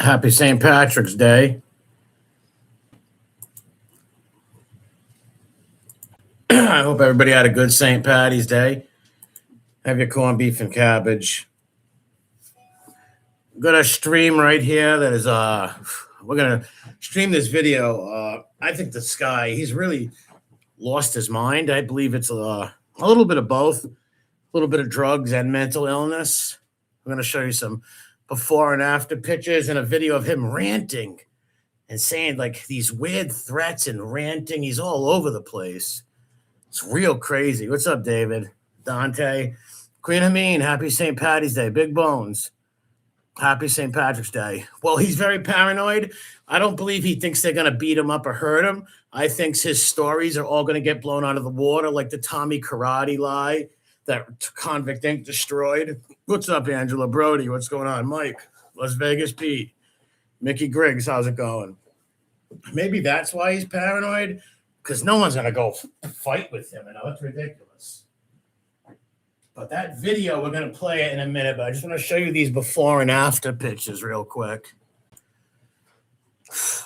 Happy St. Patrick's Day. I hope everybody had a good St. Patty's Day. Have your corned beef and cabbage. Got a stream right here that is we're gonna stream this video. I think this guy, he's really lost his mind. I believe it's a little bit of both, a little bit of drugs and mental illness. I'm gonna show you some before and after pictures and a video of him ranting and saying like these weird threats and ranting. He's all over the place. It's real crazy. What's up, David? Dante? Queen Amin, happy St. Patty's Day. Big Bones, happy St. Patrick's Day. Well, he's very paranoid. I don't believe he thinks they're going to beat him up or hurt him. I think his stories are all going to get blown out of the water, like the Tommy Karate lie that Convict Inc. destroyed. What's up, Angela Brody? What's going on? Mike, Las Vegas Pete, Mickey Griggs, how's it going? Maybe that's why he's paranoid, because no one's going to go fight with him. It's ridiculous. But that video, we're going to play it in a minute, but I just want to show you these before and after pictures real quick.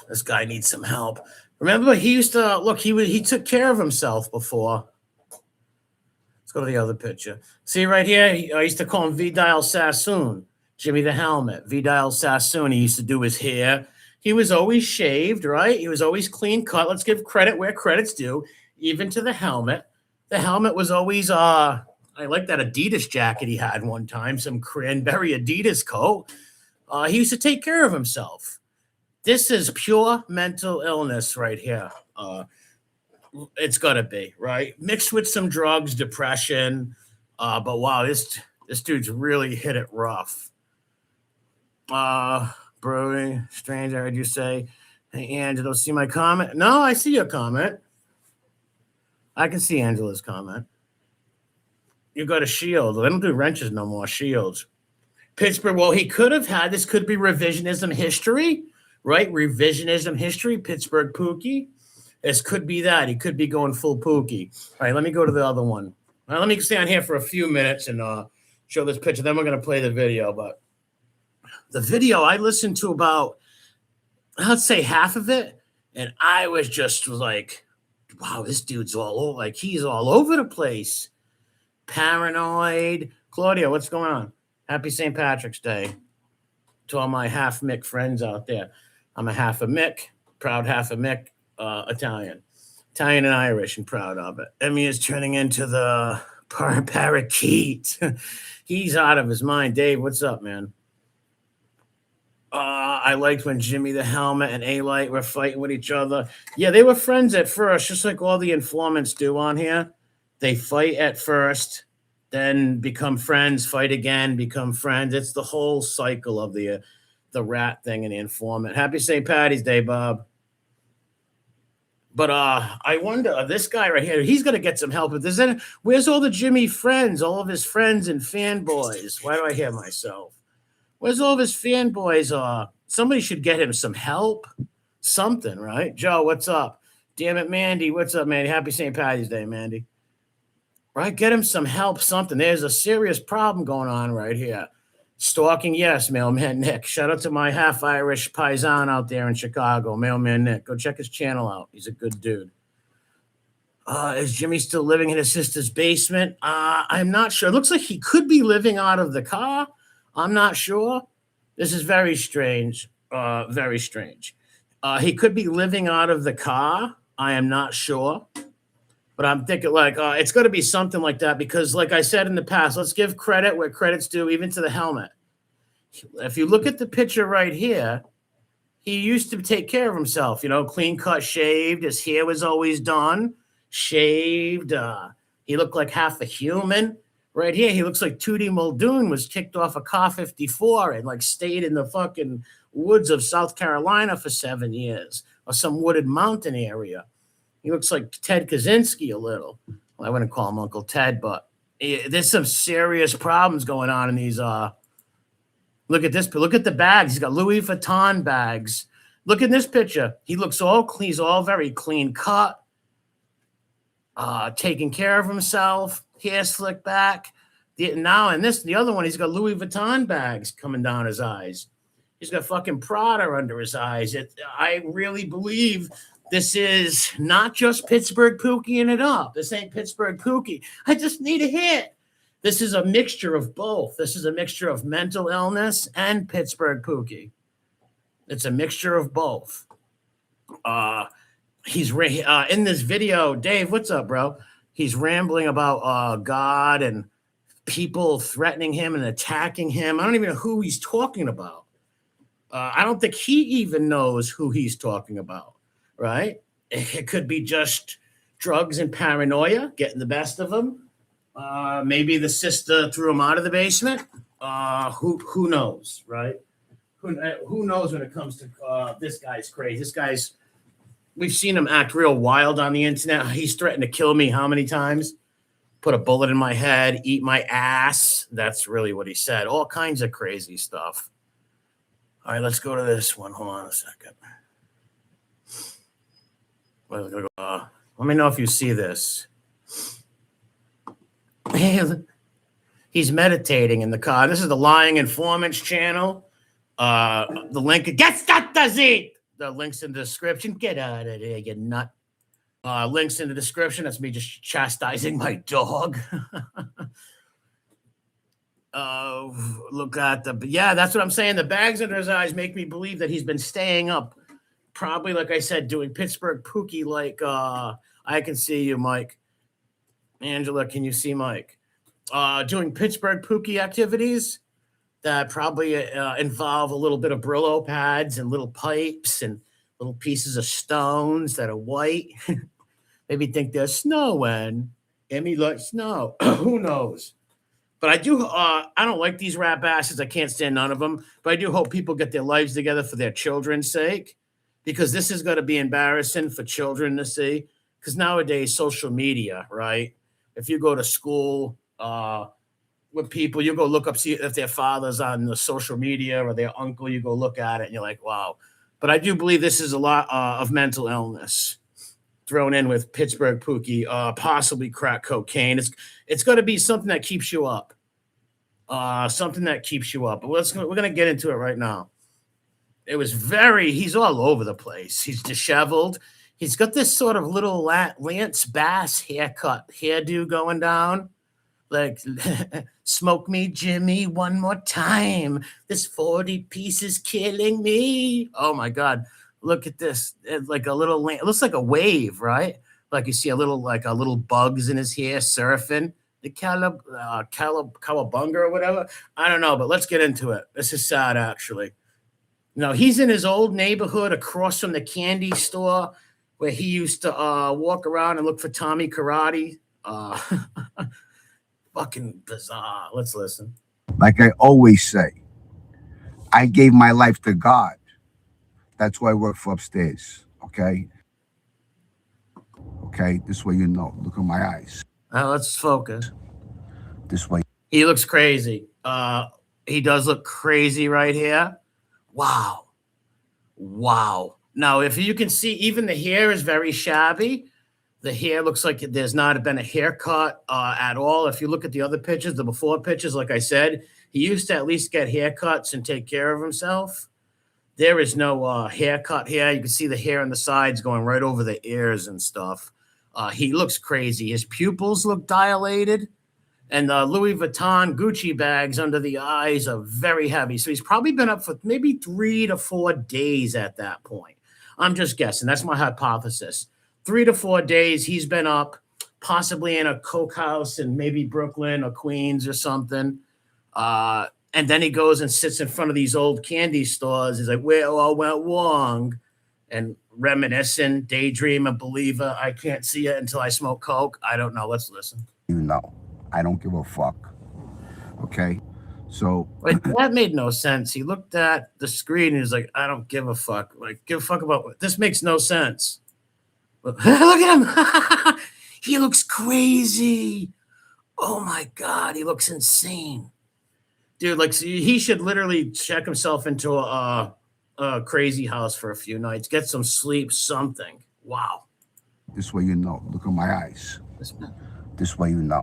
This guy needs some help. Remember, he used to, look, he took care of himself before. Let's go to the other picture. See right here, I used to call him Vidal Sassoon, Jimmy the Helmet. Vidal Sassoon, he used to do his hair. He was always shaved, right? He was always clean cut. Let's give credit where credit's due, even to the helmet. The helmet was always, I like that Adidas jacket he had one time, some cranberry Adidas coat. He used to take care of himself. This is pure mental illness right here. It's got to be, right? Mixed with some drugs, depression. But wow, this dude's really hit it rough. Brewing, strange, I heard you say, hey, Angela, see my comment? No, I see your comment. I can see Angela's comment. You got a shield. They don't do wrenches no more, shields. Pittsburgh, well, he could have had, this could be revisionism history, right? Revisionism history, Pittsburgh Pookie. This could be that. He could be going full Pookie. All right, let me go to the other one. Now, let me stay on here for a few minutes and show this picture. Then we're going to play the video, but the video I listened to about, let's say half of it, and I was just like, wow, this dude's all over, like he's all over the place. Paranoid. Claudia, what's going on? Happy St. Patrick's Day to all my half Mick friends out there. I'm a half a Mick, proud half a Mick, Italian and Irish, and proud of it. Emmy is turning into the parakeet. He's out of his mind. Dave, what's up, man? I liked when Jimmy the Helmet and A-Light were fighting with each other. Yeah, they were friends at first, just like all the informants do on here. They fight at first, then become friends, fight again, become friends. It's the whole cycle of the rat thing and the informant. Happy St. Patty's Day, Bob. But I wonder, this guy right here, he's going to get some help. Where's all the Jimmy friends, all of his friends and fanboys? Why do I hear myself? Where's all of his fanboys? Somebody should get him some help. Something, right? Joe, what's up? Damn it, Mandy. What's up, Mandy? Happy St. Patty's Day, Mandy. Right? Get him some help, something. There's a serious problem going on right here. Stalking, yes, Mailman Nick. Shout out to my half-Irish paisan out there in Chicago, Mailman Nick. Go check his channel out. He's a good dude. Is Jimmy still living in his sister's basement? I'm not sure. It looks like he could be living out of the car. I'm not sure. This is very strange. Very strange. He could be living out of the car. I am not sure. But I'm thinking like it's going to be something like that because like I said in the past, let's give credit where credit's due, even to the helmet. If you look at the picture right here, he used to take care of himself, clean cut, shaved. His hair was always done, shaved. He looked like half a human. Right here, he looks like Tootie Muldoon was kicked off a car 54 and like stayed in the fucking woods of South Carolina for 7 years or some wooded mountain area. He looks like Ted Kaczynski a little. Well, I wouldn't call him Uncle Ted, but there's some serious problems going on in these. Look at this. Look at the bags. He's got Louis Vuitton bags. Look at this picture. He looks all clean. He's all very clean cut, taking care of himself. Hair slicked back. The other one, he's got Louis Vuitton bags coming down his eyes. He's got fucking Prada under his eyes. I really believe this is not just Pittsburgh Pookieing it up. This ain't Pittsburgh Pookie. I just need a hit. This is a mixture of both. This is a mixture of mental illness and Pittsburgh Pookie. It's a mixture of both. He's in this video. Dave, what's up, bro? He's rambling about God and people threatening him and attacking him. I don't even know who he's talking about. I don't think he even knows who he's talking about, right? It could be just drugs and paranoia getting the best of him. Maybe the sister threw him out of the basement. Who knows, right? Who knows when it comes to this guy's crazy. We've seen him act real wild on the internet. He's threatened to kill me how many times? Put a bullet in my head, eat my ass. That's really what he said. All kinds of crazy stuff. All right, let's go to this one. Hold on a second. Let me know if you see this. He's meditating in the car. This is the Lying Informants channel. The link, the link's in the description. Get out of there, you nut. Links in the description. That's me just chastising my dog. Look at that's what I'm saying. The bags under his eyes make me believe that he's been staying up. Probably, like I said, doing Pittsburgh Pookie like I can see you, Mike. Angela, can you see Mike? Doing Pittsburgh Pookie activities that probably involve a little bit of Brillo pads and little pipes and little pieces of stones that are white. Maybe think they're snowing. Emmy likes snow. Who knows? But I do. I don't like these rap asses. I can't stand none of them. But I do hope people get their lives together for their children's sake, because this is going to be embarrassing for children to see. Because nowadays, social media, right? If you go to school with people, you go look up, see if their father's on the social media or their uncle. You go look at it, and you're like, wow. But I do believe this is a lot of mental illness thrown in with Pittsburgh Pookie, possibly crack cocaine. It's going to be something that keeps you up. Something that keeps you up. But we're going to get into it right now. He's all over the place. He's disheveled. He's got this sort of little Lance Bass hairdo going down. Like, smoke me, Jimmy, one more time. This 40 piece is killing me. Oh, my God. Look at this. It's like a little, it looks like a wave, right? Like you see a little bugs in his hair surfing. The Cowabunga or whatever. I don't know, but let's get into it. This is sad, actually. He's in his old neighborhood across from the candy store where he used to walk around and look for Tommy Karate. Fucking bizarre. Let's listen. Like I always say, I gave my life to God. That's why I work for upstairs. Okay? Okay? This way you know. Look at my eyes. Let's focus. This way. He looks crazy. He does look crazy right here. Wow. Now, if you can see, even the hair is very shabby. The hair looks like there's not been a haircut at all. If you look at the other pictures, the before pictures, like I said, he used to at least get haircuts and take care of himself. There is no haircut here. You can see the hair on the sides going right over the ears and stuff. He looks crazy. His pupils look dilated. And the Louis Vuitton Gucci bags under the eyes are very heavy. So he's probably been up for maybe 3 to 4 days at that point. I'm just guessing. That's my hypothesis. 3 to 4 days he's been up, possibly in a coke house in maybe Brooklyn or Queens or something. And then he goes and sits in front of these old candy stores. He's like, where all went wrong? And reminiscing, daydream, a believer. I can't see it until I smoke coke. I don't know. Let's listen. I don't give a fuck. Okay? So. Like, that made no sense. He looked at the screen and he's like, I don't give a fuck. Like, give a fuck about what? This makes no sense. Look at him. He looks crazy. Oh, my God. He looks insane. Dude, like, he should literally check himself into a crazy house for a few nights. Get some sleep, something. Wow. This way you know. Look at my eyes. This way you know.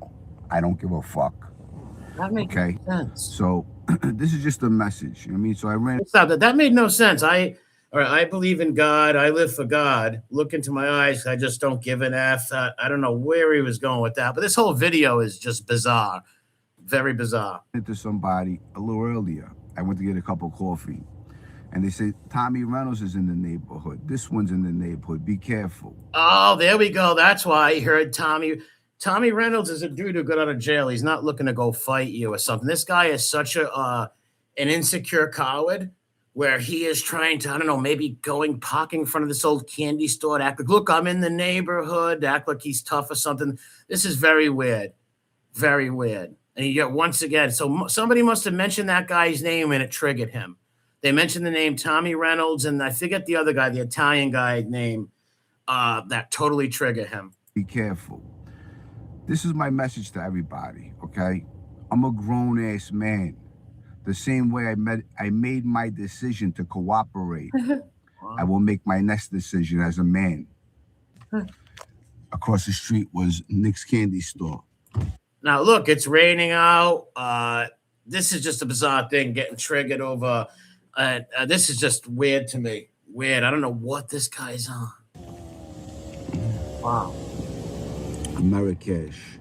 I don't give a fuck. That makes sense. So This is just a message. You know what I mean? So I ran Stop that. That made no sense. I believe in God. I live for God. Look into my eyes. I just don't give an F. I don't know where he was going with that, but this whole video is just bizarre. Very bizarre. into somebody a little earlier. I went to get a cup of coffee. And they said, Tommy Reynolds is in the neighborhood. This one's in the neighborhood. Be careful. Oh, there we go. That's why I heard Tommy. Tommy Reynolds is a dude who got out of jail. He's not looking to go fight you or something. This guy is such an insecure coward where he is trying to, I don't know, maybe parking in front of this old candy store to act like, look, I'm in the neighborhood, to act like he's tough or something. This is very weird. Very weird. And you get once again, so somebody must have mentioned that guy's name and it triggered him. They mentioned the name Tommy Reynolds, and I forget the other guy, the Italian guy name, that totally triggered him. Be careful. This is my message to everybody, okay? I'm a grown-ass man. The same way I made my decision to cooperate, I will make my next decision as a man. Across the street was Nick's candy store. Now, look, it's raining out. This is just a bizarre thing, getting triggered over. This is just weird to me. Weird. I don't know what this guy's on. Wow. Marrakesh.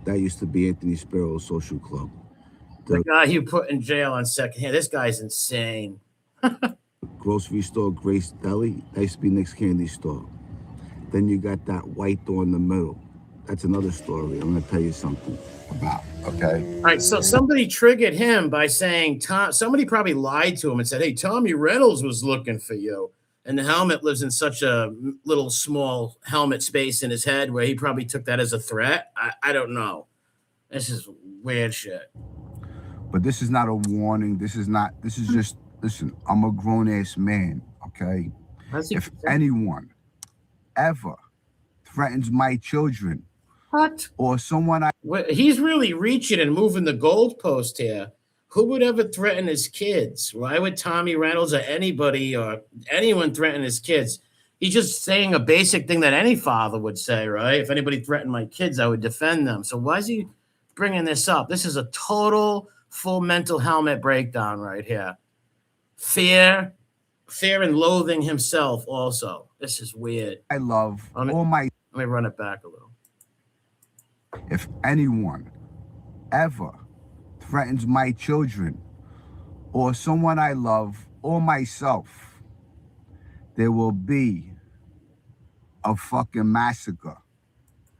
That used to be Anthony Sparrow's social club. The guy you put in jail on second hand. This guy's insane. Grocery store, Grace Deli. That used to be Nick's candy store. Then you got that white door in the middle. That's another story I'm going to tell you something about, okay? All right, so somebody triggered him by saying, somebody probably lied to him and said, hey, Tommy Reynolds was looking for you. And the helmet lives in such a little small helmet space in his head where he probably took that as a threat. I don't know. This is weird shit. But this is not a warning. This is just, listen, I'm a grown-ass man, okay? If anyone ever threatens my children, what? Or someone he's really reaching and moving the goalpost here. Who would ever threaten his kids? Why would Tommy Reynolds or anybody or anyone threaten his kids? He's just saying a basic thing that any father would say, right? If anybody threatened my kids, I would defend them. So why is he bringing this up? This is a total full mental helmet breakdown right here. Fear and loathing himself also. This is weird. I love all my... Let me run it back a little. If anyone ever threatens my children or someone I love or myself, there will be a fucking massacre.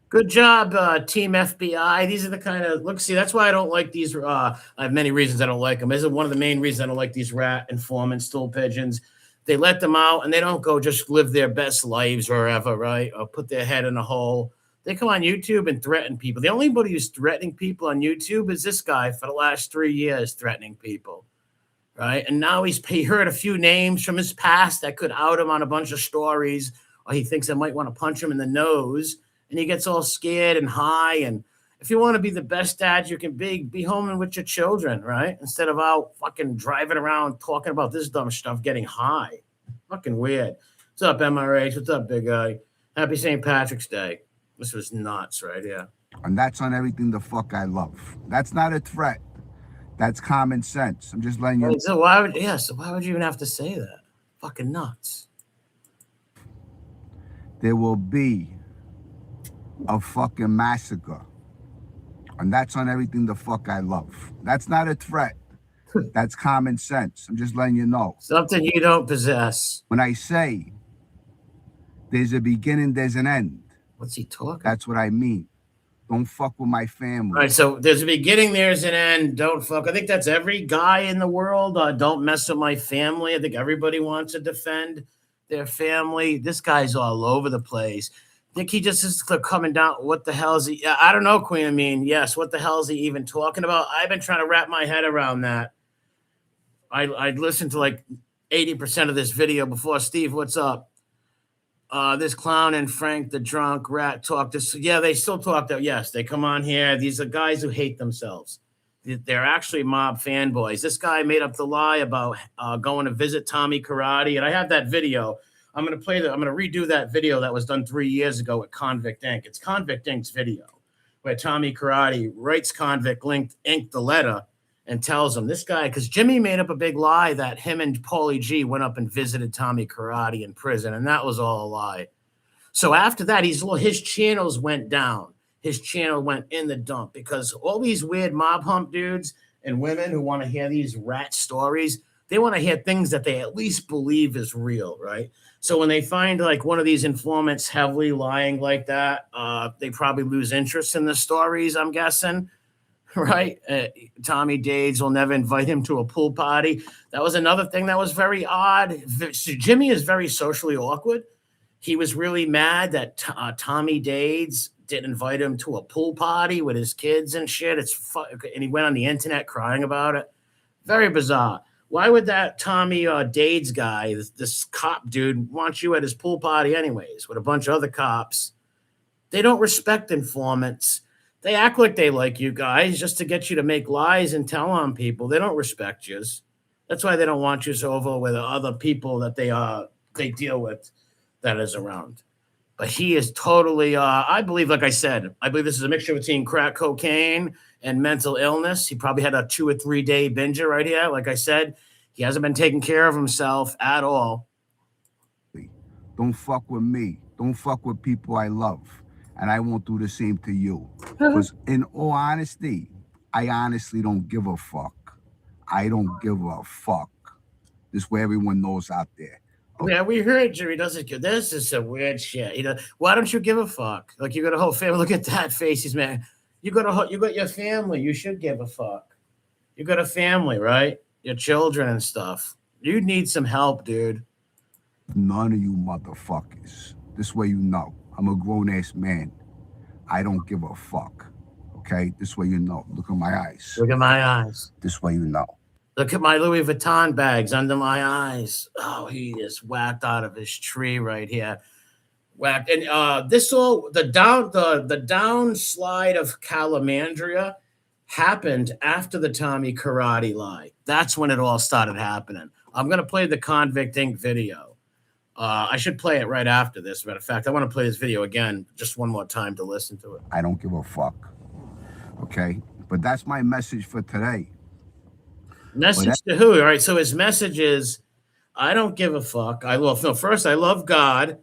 Good job, Team FBI. These are the kind of look. See, that's why I don't like these. I have many reasons I don't like them. This is one of the main reasons I don't like these rat informants, stool pigeons. They let them out and they don't go just live their best lives wherever, right? Or put their head in a hole. They come on YouTube and threaten people. The only body who's threatening people on YouTube is this guy for the last 3 years threatening people, right? And now he heard a few names from his past that could out him on a bunch of stories, or he thinks I might want to punch him in the nose, and he gets all scared and high. And if you want to be the best dad you can be home and with your children, right? Instead of out fucking driving around talking about this dumb stuff, getting high. Fucking weird. What's up, MRH? What's up, big guy? Happy St. Patrick's Day. This was nuts right here. And that's on everything the fuck I love. That's not a threat. That's common sense. I'm just letting you. So why would you even have to say that? Fucking nuts. There will be a fucking massacre. And that's on everything the fuck I love. That's not a threat. That's common sense. I'm just letting you know. Something you don't possess. When I say there's a beginning, there's an end. What's he talking? That's what I mean. Don't fuck with my family. All right, so there's a beginning, there's an end. Don't fuck. I think that's every guy in the world. Don't mess with my family. I think everybody wants to defend their family. This guy's all over the place. I think he just is coming down. What the hell is he? I don't know, Queen. I mean, yes. What the hell is he even talking about? I've been trying to wrap my head around that. I'd listened to like 80% of this video before. Steve, what's up? This clown and Frank the drunk rat talk. Yeah, they still talk. Yes, they come on here. These are guys who hate themselves. They're actually mob fanboys. This guy made up the lie about going to visit Tommy Karate, and I have that video. I'm going to redo that video that was done 3 years ago at Convict Inc. It's Convict Inc.'s video where Tommy Karate writes Convict Inc. the letter and tells him this guy, because Jimmy made up a big lie that him and Paulie G went up and visited Tommy Karate in prison, and that was all a lie. So after that, his channels went down. His channel went in the dump because all these weird mob hump dudes and women who want to hear these rat stories, they want to hear things that they at least believe is real, right? So when they find like one of these informants heavily lying like that, they probably lose interest in the stories, I'm guessing. Right? Tommy Dades will never invite him to a pool party. That was another thing that was very odd. Jimmy is very socially awkward. He was really mad that Tommy Dades didn't invite him to a pool party with his kids and shit. And he went on the internet crying about it. Very bizarre. Why would that Tommy Dades guy, this cop dude, want you at his pool party anyways with a bunch of other cops? They don't respect informants. They act like they like you guys just to get you to make lies and tell on people. They don't respect you. That's why they don't want you over with other people that they deal with that is around. But he is totally, I believe, like I said, I believe this is a mixture between crack cocaine and mental illness. He probably had a 2 or 3 day binger right here. Like I said, he hasn't been taking care of himself at all. Don't fuck with me. Don't fuck with people I love. And I won't do the same to you. Because in all honesty, I honestly don't give a fuck. I don't give a fuck. This way everyone knows out there. Yeah, we heard Jimmy doesn't give. This is some weird shit. Why don't you give a fuck? Like you got a whole family. Look at that face, he's man. You got your family. You should give a fuck. You got a family, right? Your children and stuff. You need some help, dude. None of you motherfuckers. This way you know. I'm a grown-ass man. I don't give a fuck. Okay? This way you know. Look at my eyes. Look at my eyes. This way you know. Look at my Louis Vuitton bags under my eyes. Oh, he is whacked out of his tree right here. Whacked. And the downslide of Calandra happened after the Tommy Karate lie. That's when it all started happening. I'm going to play the Convict Inc. video. I should play it right after this. As a matter of fact, I want to play this video again just one more time to listen to it. I don't give a fuck. Okay? But that's my message for today. Message to who? All right, so his message is, I don't give a fuck. First, I love God.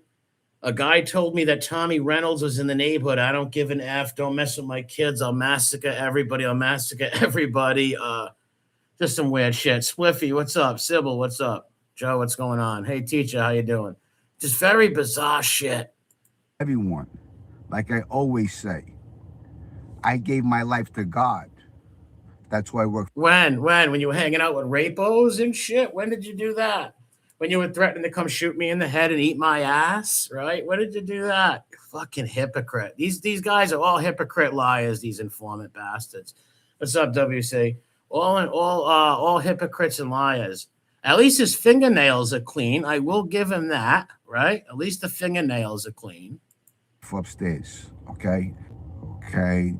A guy told me that Tommy Reynolds was in the neighborhood. I don't give an F. Don't mess with my kids. I'll massacre everybody. Just some weird shit. Spliffy, what's up? Sybil, what's up? Joe, what's going on? Hey, teacher, how you doing? Just very bizarre shit. Everyone, like I always say, I gave my life to God. That's why I work. When you were hanging out with rapos and shit? When did you do that? When you were threatening to come shoot me in the head and eat my ass, right? When did you do that? Fucking hypocrite. These guys are all hypocrite liars, these informant bastards. What's up, WC? All hypocrites and liars. At least his fingernails are clean. I will give him that, right? At least the fingernails are clean. Upstairs, okay? Okay.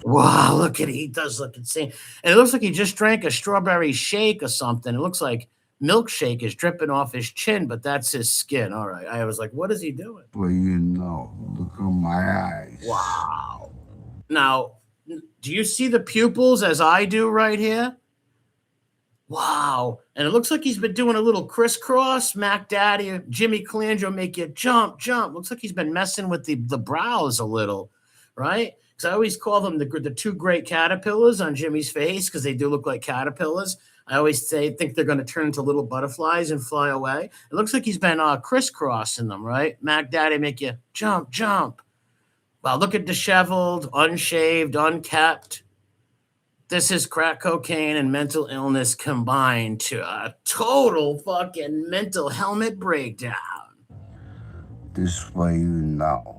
Wow, look at it. He does look insane. And it looks like he just drank a strawberry shake or something. It looks like milkshake is dripping off his chin, but that's his skin. All right. I was like, what is he doing? Well, you know, look at my eyes. Wow. Now, do you see the pupils as I do right here? Wow. And it looks like he's been doing a little crisscross. Mac Daddy, Jimmy Calandra make you jump. Looks like he's been messing with the brows a little, right? Because I always call them the two great caterpillars on Jimmy's face because they do look like caterpillars. I always think they're going to turn into little butterflies and fly away. It looks like he's been crisscrossing them, right? Mac Daddy make you jump. Wow, look at disheveled, unshaved, unkept. This is crack cocaine and mental illness combined to a total fucking mental helmet breakdown. This way you know.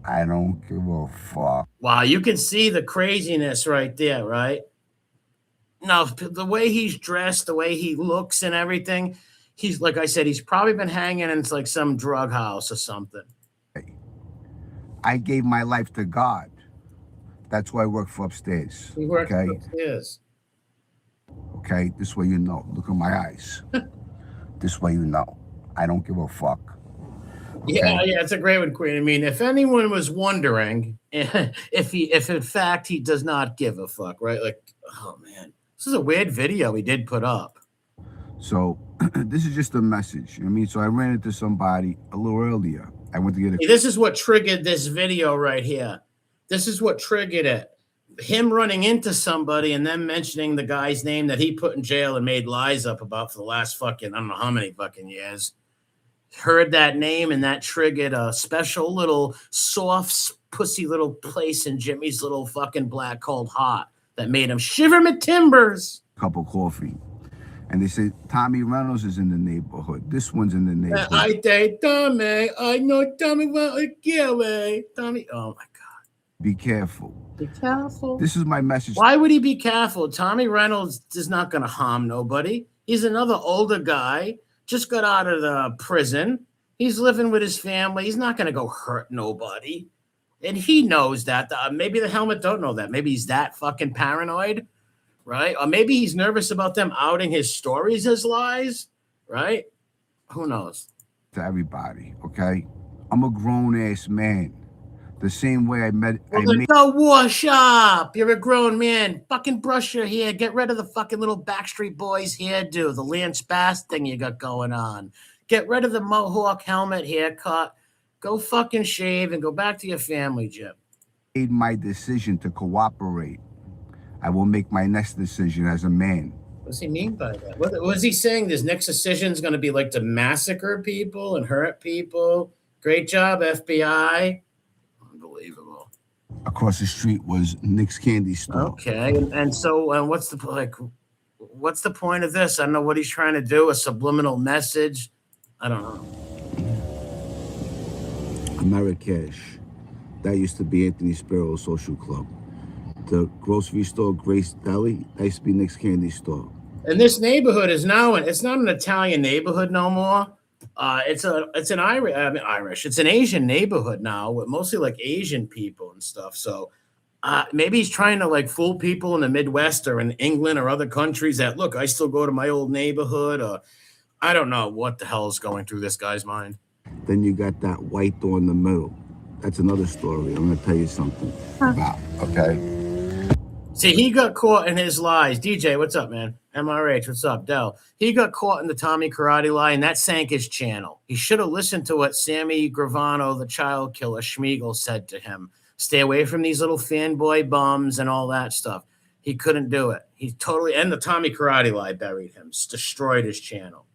I don't give a fuck. Wow, you can see the craziness right there, right? Now, the way he's dressed, the way he looks and everything, he's, like I said, he's probably been hanging in like some drug house or something. I gave my life to God. That's why I work for upstairs. He works for upstairs. Okay, this way you know. Look at my eyes. This way you know. I don't give a fuck. Okay? Yeah, it's a great one, Queen. I mean, if anyone was wondering if in fact he does not give a fuck, right? Like, oh man, This is a weird video he did put up. So this is just a message. I mean, so I ran into somebody a little earlier. I went to get a. This is what triggered this video right here. This is what triggered it. Him running into somebody and then mentioning the guy's name that he put in jail and made lies up about for the last fucking, I don't know how many fucking years. Heard that name and that triggered a special little soft pussy little place in Jimmy's little fucking black cold heart that made him shiver my timbers. Cup of coffee. And they said, Tommy Reynolds is in the neighborhood. This one's in the neighborhood. I say, Tommy, I know Tommy want to kill me. Tommy, oh my God. Be careful. Be careful. This is my message. Why would he be careful? Tommy Reynolds is not going to harm nobody. He's another older guy, just got out of the prison. He's living with his family. He's not going to go hurt nobody. And he knows that. Maybe the helmet don't know that. Maybe he's that fucking paranoid, right? Or maybe he's nervous about them outing his stories as lies, right? Who knows? To everybody, okay? I'm a grown-ass man. The same way I met... Go wash up. You're a grown man. Fucking brush your hair. Get rid of the fucking little Backstreet Boys hairdo, the Lance Bass thing you got going on. Get rid of the mohawk helmet haircut. Go fucking shave and go back to your family, Jim. Made my decision to cooperate. I will make my next decision as a man. What does he mean by that? What was he saying? His next decision is going to be like to massacre people and hurt people? Great job, FBI. Unbelievable. Across the street was Nick's candy store. Okay, and so what's the point of this? I don't know what he's trying to do. A subliminal message. I don't know. Marrakesh. That used to be Anthony Sparrow's social club. The grocery store, Grace Deli, that used to be Nick's candy store. And this neighborhood is now it's not an Italian neighborhood no more. It's an Irish. It's an Asian neighborhood now with mostly like Asian people and stuff. So maybe he's trying to like fool people in the Midwest or in England or other countries that look, I still go to my old neighborhood. Or I don't know what the hell is going through this guy's mind. Then you got that white door in the middle. That's another story. I'm going to tell you something about, okay? See, he got caught in his lies. DJ, what's up, man? MRH, what's up? Del. He got caught in the Tommy Karate lie, and that sank his channel. He should have listened to what Sammy Gravano, the child killer, Schmiegel, said to him. Stay away from these little fanboy bums and all that stuff. He couldn't do it. He totally, and the Tommy Karate lie buried him, destroyed his channel.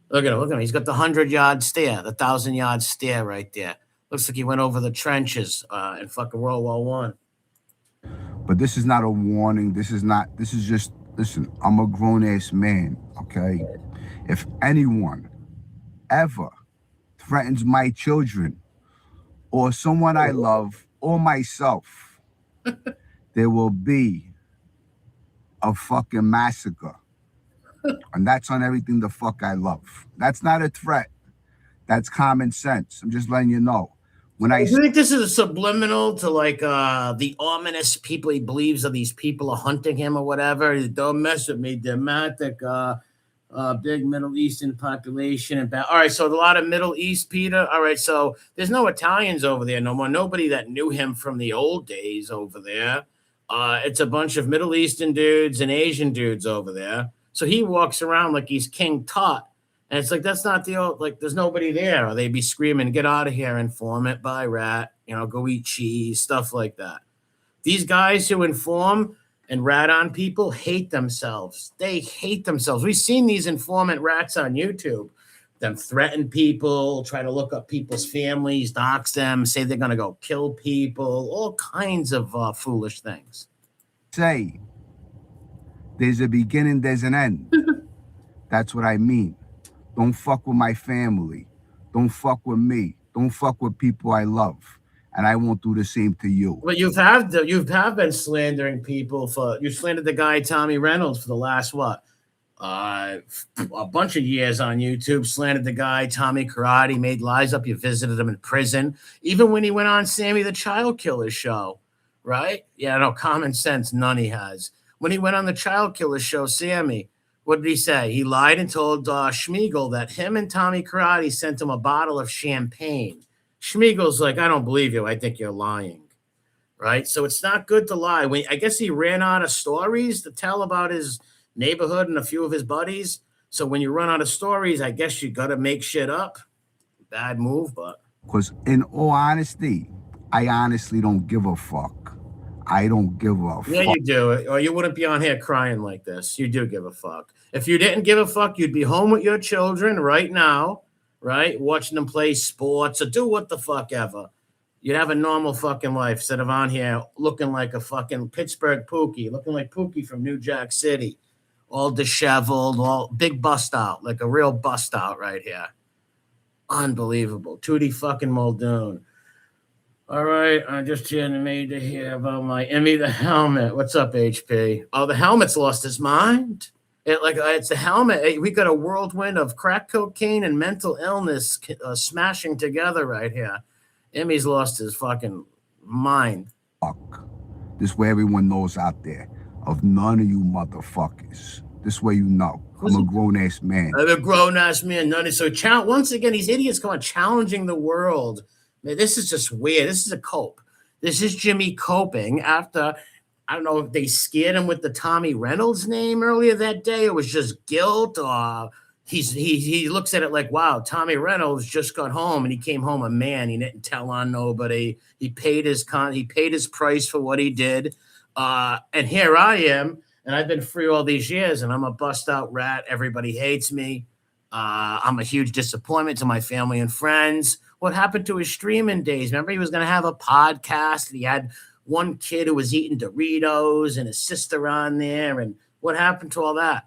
Look at him. He's got the 100-yard stare, the 1,000-yard stare right there. Looks like he went over the trenches in fucking World War I. But this is not a warning. This is just, listen, I'm a grown-ass man, okay? If anyone ever threatens my children or someone I love or myself, there will be a fucking massacre. And that's on everything the fuck I love. That's not a threat. That's common sense. I'm just letting you know. When I think this is a subliminal to like the ominous people he believes are these people are hunting him or whatever. Don't mess with me, dramatic, big Middle Eastern population. All right, so a lot of Middle East, Peter. All right, so there's no Italians over there no more. Nobody that knew him from the old days over there. It's a bunch of Middle Eastern dudes and Asian dudes over there. So he walks around like he's King Tut. And it's like, that's not the old, like, there's nobody there. Or they'd be screaming, get out of here, informant, bye, rat, go eat cheese, stuff like that. These guys who inform and rat on people hate themselves. They hate themselves. We've seen these informant rats on YouTube. Them threaten people, try to look up people's families, dox them, say they're going to go kill people, all kinds of foolish things. Say, there's a beginning, there's an end. That's what I mean. Don't fuck with my family. Don't fuck with me. Don't fuck with people I love. And I won't do the same to you. But you have been slandering people you slandered the guy Tommy Reynolds for the last a bunch of years on YouTube. Slandered the guy Tommy Karate, made lies up. You visited him in prison, even when he went on Sammy the Child Killer show, right? Yeah, no common sense. None he has. When he went on the Child Killer show, Sammy. What did he say? He lied and told Schmiegel that him and Tommy Karate sent him a bottle of champagne. Schmiegel's like, I don't believe you. I think you're lying, right? So it's not good to lie. I guess he ran out of stories to tell about his neighborhood and a few of his buddies. So when you run out of stories, I guess you got to make shit up. Bad move, but. Because in all honesty, I honestly don't give a fuck. I don't give a fuck. Yeah, you do it, or you wouldn't be on here crying like this. You do give a fuck. If you didn't give a fuck, you'd be home with your children right now, right? Watching them play sports or do what the fuck ever. You'd have a normal fucking life instead of on here looking like a fucking Pittsburgh Pookie, looking like Pookie from New Jack City, all disheveled, all big bust out, like a real bust out right here. Unbelievable. Tootie fucking Muldoon. All right, I just made to hear about my Emmy the helmet. What's up, HP? Oh, the helmet's lost his mind. It's the helmet. We got a whirlwind of crack cocaine and mental illness smashing together right here. Emmy's lost his fucking mind. Fuck. This way everyone knows out there of none of you motherfuckers. This way you know. I'm a grown-ass man. I'm a grown-ass man. So once again, these idiots come on challenging the world. Man, this is just weird. This is a cope. This is Jimmy coping after, I don't know if they scared him with the Tommy Reynolds name earlier that day. It was just guilt, or he looks at it like, wow, Tommy Reynolds just got home and he came home a man. He didn't tell on nobody. He paid his price for what he did. And here I am, and I've been free all these years, and I'm a bust out rat. Everybody hates me. I'm a huge disappointment to my family and friends. What happened to his streaming days? Remember, he was going to have a podcast. And he had one kid who was eating Doritos and his sister on there. And what happened to all that?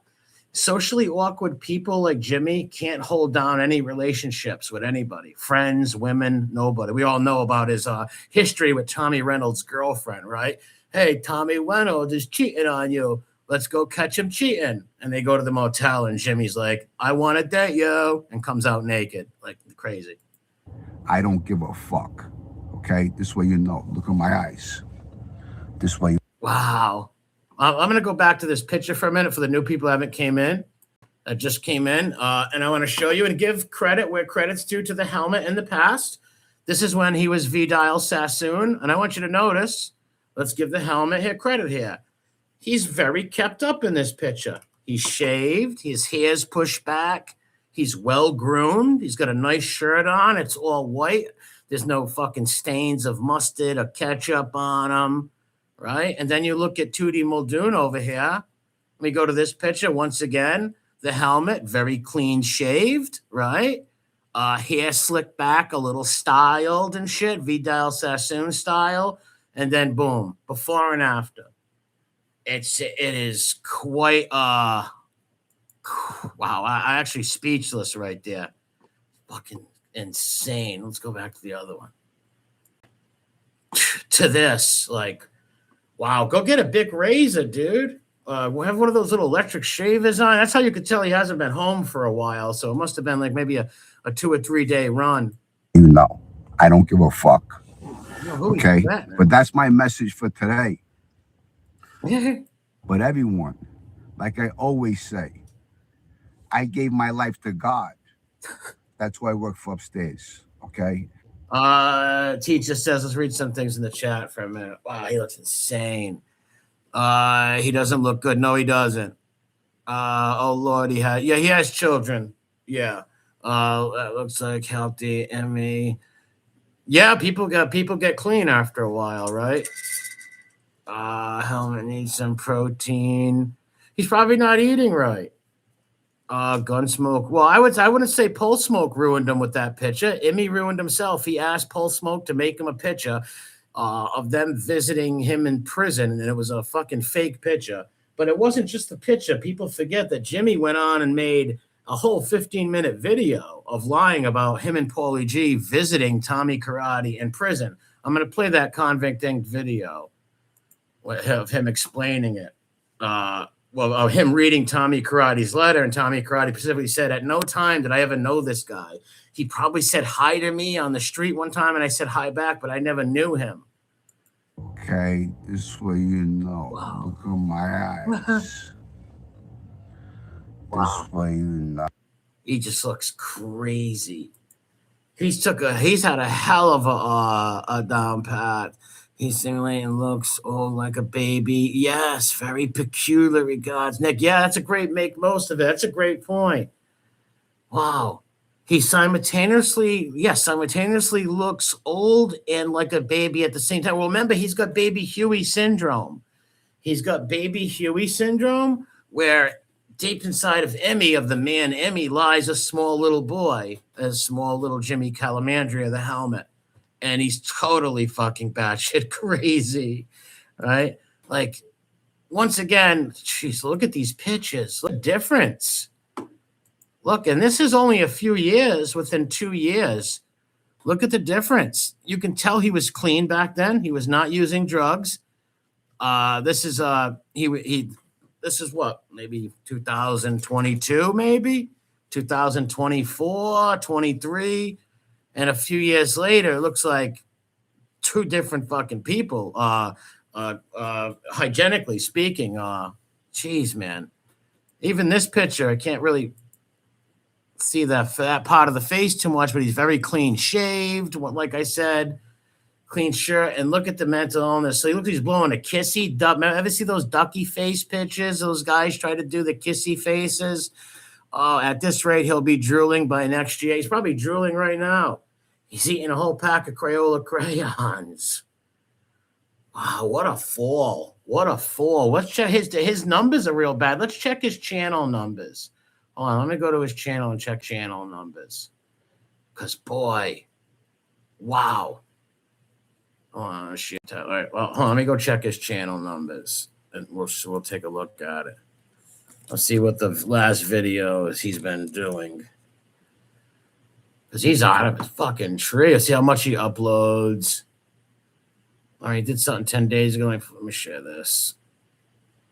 Socially awkward people like Jimmy can't hold down any relationships with anybody. Friends, women, nobody. We all know about his history with Tommy Reynolds' girlfriend, right? Hey, Tommy Reynolds is cheating on you. Let's go catch him cheating. And they go to the motel, and Jimmy's like, I want to date you, and comes out naked like crazy. I don't give a fuck. Okay? This way you know. Look in my eyes. This way. Wow. I'm going to go back to this picture for a minute for the new people that just came in. And I want to show you and give credit where credit's due to the helmet in the past. This is when he was Vidal Sassoon. And I want you to notice, let's give the helmet here credit here. He's very kept up in this picture. He's shaved. His hair's pushed back. He's well groomed. He's got a nice shirt on. It's all white. There's no fucking stains of mustard or ketchup on him, right? And then you look at Tootie Muldoon over here. Let me go to this picture once again. The helmet, very clean shaved, right? Hair slicked back, a little styled and shit, Vidal Sassoon style. And then boom, before and after. It is quite wow, I actually speechless right there. Fucking insane. Let's go back to the other one. To this, like, wow, go get a big razor, dude. We'll have one of those little electric shavers on. That's how you could tell he hasn't been home for a while. So it must have been like maybe a 2 or 3 day run. You know, I don't give a fuck. Okay? But that's my message for today. But everyone, like I always say, I gave my life to God. That's why I work for upstairs. Okay. Teacher says, let's read some things in the chat for a minute. Wow, he looks insane. He doesn't look good. No, he doesn't. Oh Lord, he has children. Yeah. That looks like healthy. Emmy. Yeah, people get clean after a while, right? Helmet needs some protein. He's probably not eating right. Gunsmoke. Well, I wouldn't say Pole Smoke ruined him with that picture. Emmy ruined himself. He asked Pole Smoke to make him a picture of them visiting him in prison, and it was a fucking fake picture. But it wasn't just the picture. People forget that Jimmy went on and made a whole 15-minute video of lying about him and Paulie G visiting Tommy Karate in prison. I'm going to play that convict Inc. video of him explaining it. Of him reading Tommy Karate's letter, and Tommy Karate specifically said, at no time did I ever know this guy. He probably said hi to me on the street one time, and I said hi back, but I never knew him. Okay, this way you know. Wow. Look in my eyes. Wow. This way you know. He just looks crazy. He's had a hell of a down pat. He's simulating looks old like a baby. Yes, very peculiar regards. Nick, yeah, that's a great make most of it. That's a great point. Wow. He simultaneously looks old and like a baby at the same time. Well, remember, he's got baby Huey syndrome. He's got baby Huey syndrome, where deep inside of Emmy, of the man Emmy, lies a small little boy, a small little Jimmy Calamandria, the helmet. And he's totally fucking batshit crazy, right? Like, once again, jeez, look at these pitches. Look at the difference. Look, and this is only a few years, within 2 years. Look at the difference. You can tell he was clean back then. He was not using drugs. This is this is what, maybe 2022, maybe 2024, 23, and a few years later, it looks like two different fucking people. Hygienically speaking, geez, man. Even this picture, I can't really see that part of the face too much, but he's very clean shaved. Like I said, clean shirt, and look at the mental illness. So he looks like he's blowing a kissy. Ever see those ducky face pictures? Those guys try to do the kissy faces. Oh, at this rate, he'll be drooling by next year. He's probably drooling right now. He's eating a whole pack of Crayola crayons. Wow, what a fall. What a fall. Let's check his numbers are real bad. Let's check his channel numbers. Hold on, let me go to his channel and check channel numbers. Because, boy, wow. Oh, shit. All right, well, hold on, let me go check his channel numbers. And we'll take a look at it. Let's see what the last videos he's been doing. Because he's out of his fucking tree. Let's see how much he uploads. All right, he did something 10 days ago. Let me share this.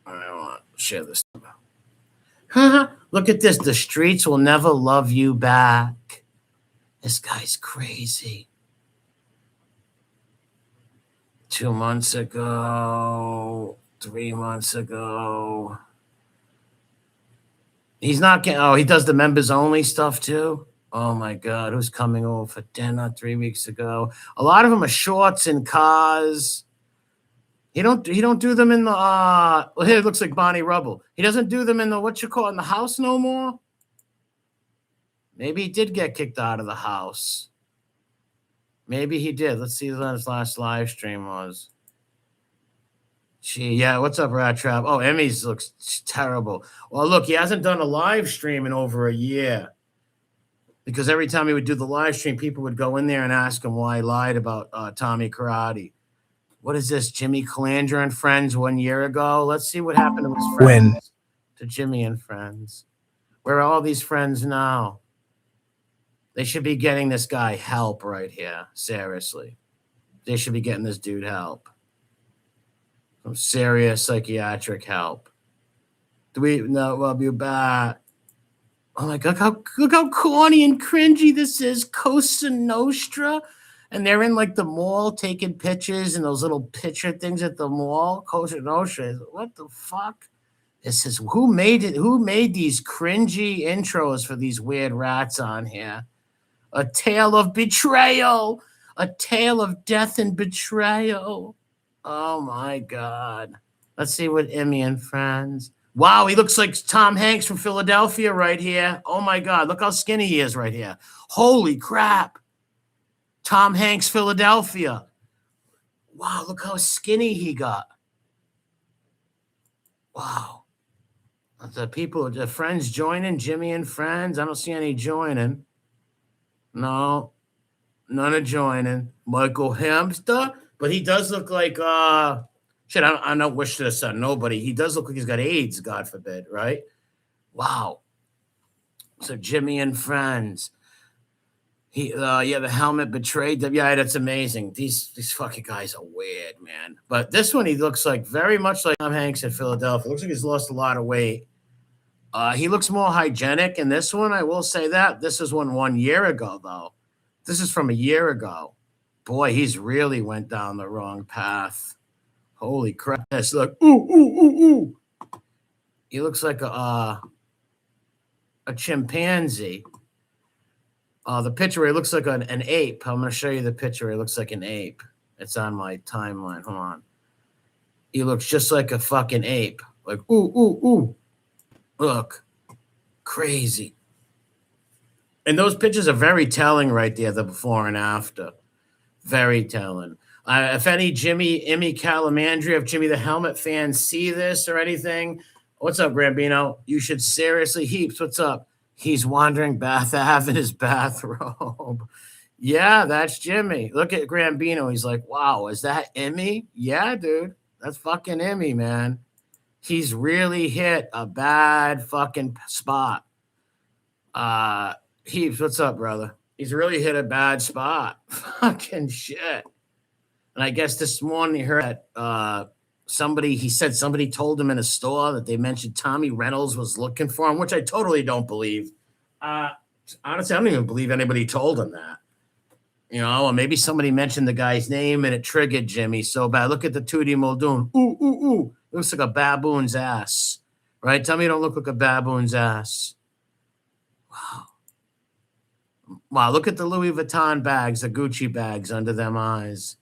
All right, I want to share this. Look at this. The streets will never love you back. This guy's crazy. 2 months ago, 3 months ago. He's not getting, oh, he does the members only stuff too. Oh my God, who's coming over for dinner 3 weeks ago? A lot of them are shorts and cars. He don't do them in the well, here it looks like Bonnie Rubble. He doesn't do them in the in the house no more. Maybe he did get kicked out of the house. Maybe he did. Let's see what his last live stream was. Gee, yeah, what's up, Rat Trap? Oh, Emmy's looks terrible. Well, look, he hasn't done a live stream in over a year. Because every time he would do the live stream, people would go in there and ask him why he lied about Tommy Karate. What is this, Jimmy Calandra and Friends 1 year ago? Let's see what happened to his friends. To Jimmy and Friends. Where are all these friends now? They should be getting this guy help right here. Seriously. They should be getting this dude help. Some serious psychiatric help. Do we love you back? Oh my God, look how corny and cringy this is. Cosa Nostra. And they're in like the mall taking pictures and those little picture things at the mall. Cosa Nostra. What the fuck? This is who made it? Who made these cringy intros for these weird rats on here? A tale of betrayal. A tale of death and betrayal. Oh my God. Let's see what Emmy and Friends. Wow, he looks like Tom Hanks from Philadelphia right here. Oh my God, look how skinny he is right here. Holy crap. Tom Hanks, Philadelphia. Wow, look how skinny he got. Wow. The friends joining, Jimmy and Friends. I don't see any joining. No, none are joining. Michael Hamster, but he does look like, shit, I don't wish this on nobody. He does look like he's got AIDS, God forbid, right? Wow. So Jimmy and Friends. The helmet betrayed them. Yeah, that's amazing. These fucking guys are weird, man. But this one, he looks like very much like Tom Hanks in Philadelphia. Looks like he's lost a lot of weight. He looks more hygienic in this one. I will say that. This is 1 year ago, though. This is from a year ago. Boy, he's really went down the wrong path. Holy crap. Yes, look. Ooh. He looks like a chimpanzee. The picture where he looks like an ape. I'm going to show you the picture where he looks like an ape. It's on my timeline. Hold on. He looks just like a fucking ape. Like, ooh, ooh, ooh. Look. Crazy. And those pictures are very telling right there, the before and after. Very telling. If any Emmy Calamandria, if Jimmy the Helmet fans see this or anything, what's up, Grambino? You should seriously, Heaps, what's up? He's wandering Bath Ave in his bathrobe. Yeah, that's Jimmy. Look at Grambino. He's like, wow, is that Emmy? Yeah, dude. That's fucking Emmy, man. He's really hit a bad fucking spot. Heaps, what's up, brother? He's really hit a bad spot. Fucking shit. And I guess this morning he heard that somebody told him in a store that they mentioned Tommy Reynolds was looking for him, which I totally don't believe. Honestly, I don't even believe anybody told him that. You know, or maybe somebody mentioned the guy's name and it triggered Jimmy so bad. Look at the Tootie Muldoon. Ooh, ooh, ooh. It looks like a baboon's ass. Right? Tell me you don't look like a baboon's ass. Wow. Wow, look at the Louis Vuitton bags, the Gucci bags under them eyes.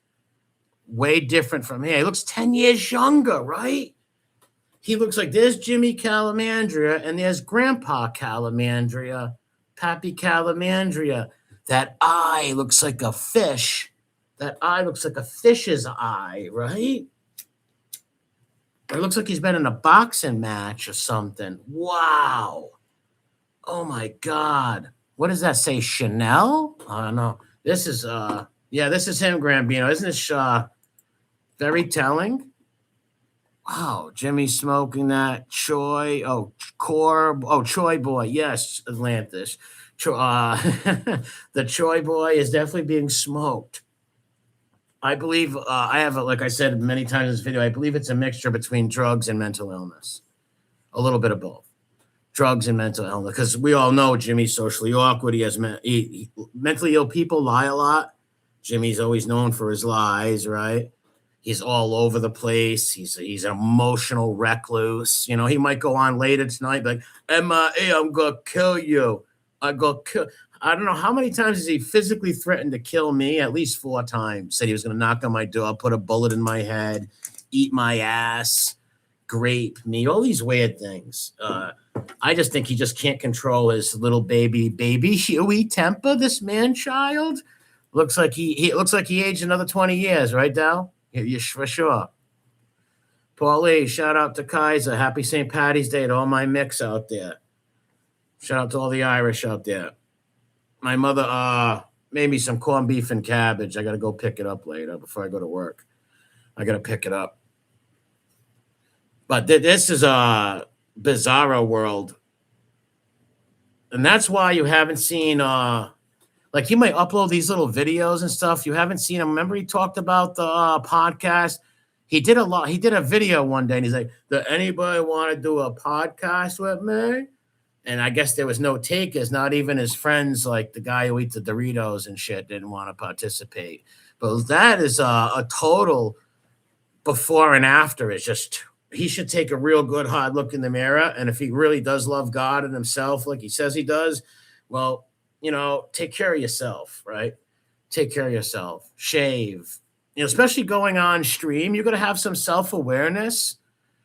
Way different from here. He looks 10 years younger, right? He looks like there's Jimmy Calamandria and there's Grandpa Calamandria, Pappy Calamandria. That eye looks like a fish. That eye looks like a fish's eye, right? It looks like he's been in a boxing match or something. Wow. Oh my God. What does that say? Chanel? I don't know. This is this is him, Grambino. Isn't this very telling? Wow, Jimmy smoking that Choi. Oh, Corb. Oh, Choi boy. Yes, Atlantis. The Choi boy is definitely being smoked. I believe I have, like I said many times in this video, I believe it's a mixture between drugs and mental illness. A little bit of both. Drugs and mental illness, because we all know Jimmy's socially awkward. He has mentally ill people lie a lot. Jimmy's always known for his lies, right? He's all over the place. He's an emotional recluse. You know, he might go on later tonight, like, MIA, I'm gonna kill you. I don't know how many times has he physically threatened to kill me? At least 4 times. Said he was gonna knock on my door, put a bullet in my head, eat my ass, grape me, all these weird things. I just think he just can't control his little baby Huey temper. This man child looks like he looks like he aged another 20 years, right, Dal? Yeah, for sure. Paulie, shout out to Kaiser. Happy St. Patty's Day to all my mix out there. Shout out to all the Irish out there. My mother made me some corned beef and cabbage. I got to go pick it up later before I go to work. I got to pick it up. But this is a bizarro world. And that's why you haven't seen like he might upload these little videos and stuff. You haven't seen him. Remember he talked about the podcast? He did a video one day and he's like, does anybody want to do a podcast with me? And I guess there was no takers, not even his friends, like the guy who eats the Doritos and shit, didn't want to participate. But that is a total before and after. It's just, he should take a real good hard look in the mirror. And if he really does love God and himself, like he says he does, well, you know, take care of yourself, right? Take care of yourself. Shave. You know, especially going on stream, you're going to have some self-awareness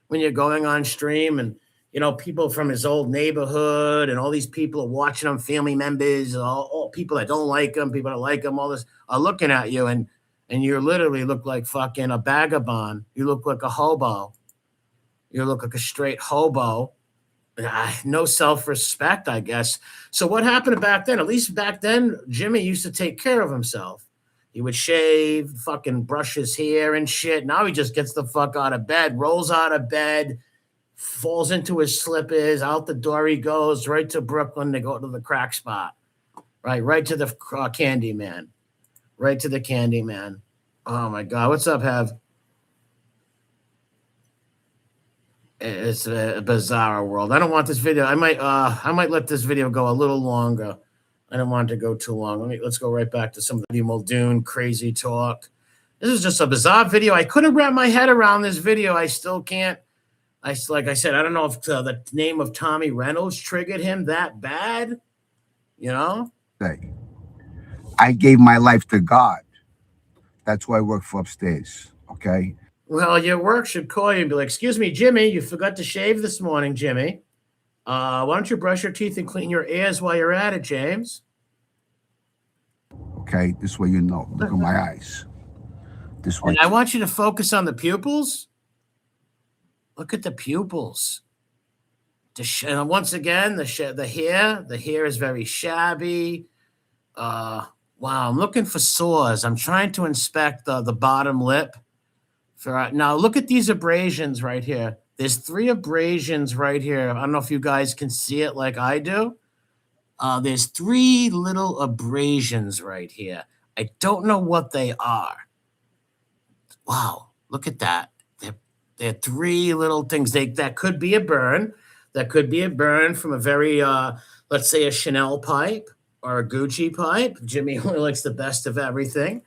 when you're going on stream. And, you know, people from his old neighborhood and all these people are watching him, family members, all people that don't like him, people that like him, all this are looking at you. And you literally look like fucking a vagabond. You look like a hobo. You look like a straight hobo. No self-respect, I guess. So what happened back then? At least back then, Jimmy used to take care of himself. He would shave, fucking brush his hair and shit. Now he just gets the fuck out of bed, rolls out of bed, falls into his slippers, out the door he goes, right to Brooklyn to go to the crack spot. Right to the candy man. Right to the candy man. Oh, my God. What's up, Hev? It's a bizarre world. I don't want this video. I might let this video go a little longer. I don't want it to go too long. Let's go right back to some of the Muldoon crazy talk. This is just a bizarre video. I couldn't wrap my head around this video. I still can't. Like I said, I don't know if the name of Tommy Reynolds triggered him that bad. You know? I gave my life to God. That's why I work for upstairs. Okay. Well, your work should call you and be like, "Excuse me, Jimmy, you forgot to shave this morning, Jimmy. Why don't you brush your teeth and clean your ears while you're at it, James?" Okay. This way you know. Look at my eyes. This way. And I want you to focus on the pupils. Look at the pupils. Once again, the hair is very shabby. Wow, I'm looking for sores. I'm trying to inspect the bottom lip. Now, look at these abrasions right here. There's 3 abrasions right here. I don't know if you guys can see it like I do. There's 3 little abrasions right here. I don't know what they are. Wow, look at that. They're 3 little things. That could be a burn. That could be a burn from a very, let's say, a Chanel pipe or a Gucci pipe. Jimmy only likes the best of everything.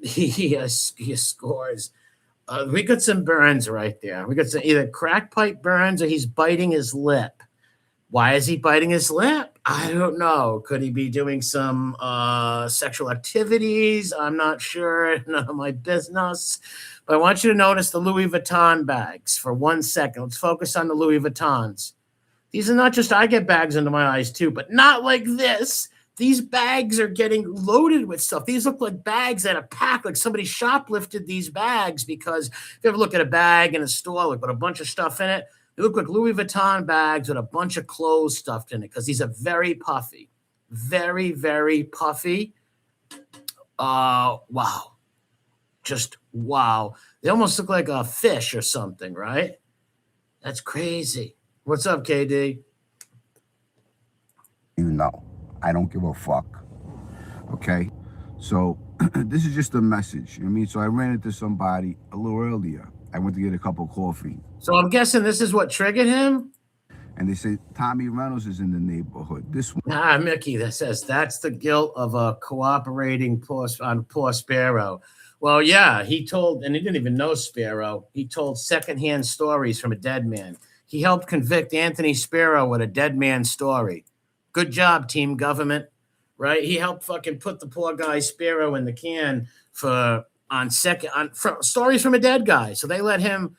He scores. We got some burns right there. We got some either crack pipe burns or he's biting his lip. Why is he biting his lip? I don't know. Could he be doing some sexual activities? I'm not sure. None of my business. But I want you to notice the Louis Vuitton bags for 1 second. Let's focus on the Louis Vuittons. These are not just, I get bags under my eyes too, but not like this. These bags are getting loaded with stuff. These look like bags that are packed, like somebody shoplifted these bags, because if you ever look at a bag in a store like with a bunch of stuff in it, they look like Louis Vuitton bags with a bunch of clothes stuffed in it, because these are very puffy. Very, very puffy. Wow. Just wow. They almost look like a fish or something, right? That's crazy. What's up, KD? You know, I don't give a fuck. Okay. So this is just a message. You know what I mean? So I ran into somebody a little earlier. I went to get a cup of coffee. So I'm guessing this is what triggered him? And they say Tommy Reynolds is in the neighborhood. This one. Ah, Mickey, that says that's the guilt of a cooperating poor Sparrow. Well, yeah, he told, and he didn't even know Sparrow. He told secondhand stories from a dead man. He helped convict Anthony Sparrow with a dead man story. Good job, team government, right? He helped fucking put the poor guy Sparrow in the can for stories from a dead guy. So they let him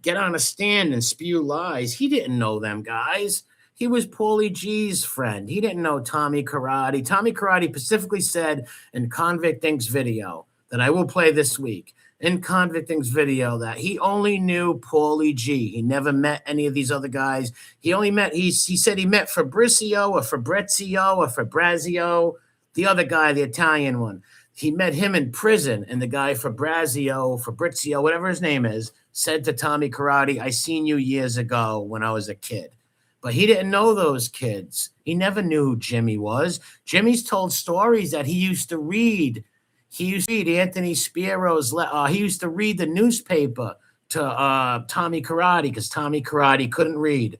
get on a stand and spew lies. He didn't know them guys. He was Paulie G's friend. He didn't know Tommy Karate. Tommy Karate specifically said in Convict Inc.'s video that I will play this week, in Convict Inc.'s video, that he only knew Paulie G. He never met any of these other guys. He said he met Fabrizio or Fabrizio, the other guy, the Italian one. He met him in prison, and the guy Fabrizio, whatever his name is, said to Tommy Karate, "I seen you years ago when I was a kid." But he didn't know those kids. He never knew who Jimmy was. Jimmy's told stories that he used to read. He used to read Anthony Sparrow's. He used to read the newspaper to Tommy Karate because Tommy Karate couldn't read.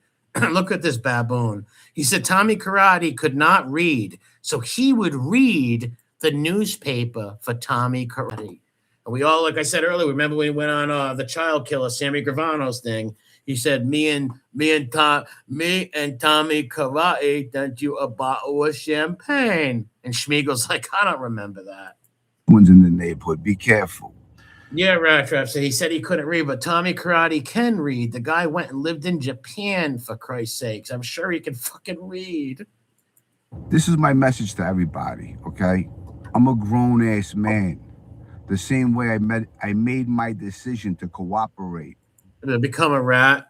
Look at this baboon. He said Tommy Karate could not read, so he would read the newspaper for Tommy Karate. And we all, like I said earlier, remember when we went on the child killer, Sammy Gravano's thing. He said, me and Tommy Karate sent you a bottle of champagne. And Schmiegel's like, I don't remember that. One's in the neighborhood. Be careful. Yeah, Rattrap. So he said he couldn't read, but Tommy Karate can read. The guy went and lived in Japan, for Christ's sakes. I'm sure he can fucking read. This is my message to everybody, okay? I'm a grown-ass man. The same way I made my decision to cooperate. To become a rat.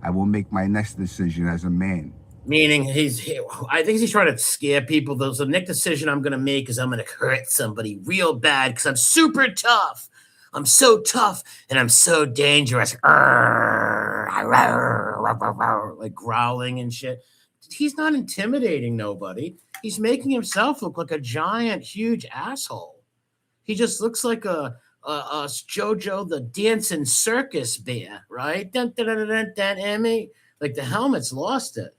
I will make my next decision as a man. Meaning I think he's trying to scare people. The next decision I'm going to make is I'm going to hurt somebody real bad because I'm super tough. I'm so tough and I'm so dangerous. Like growling and shit. He's not intimidating nobody. He's making himself look like a giant, huge asshole. He just looks like a JoJo the Dancing Circus bear, right? Dun, dun, dun, dun, dun, Emmy. Like the helmet's lost it.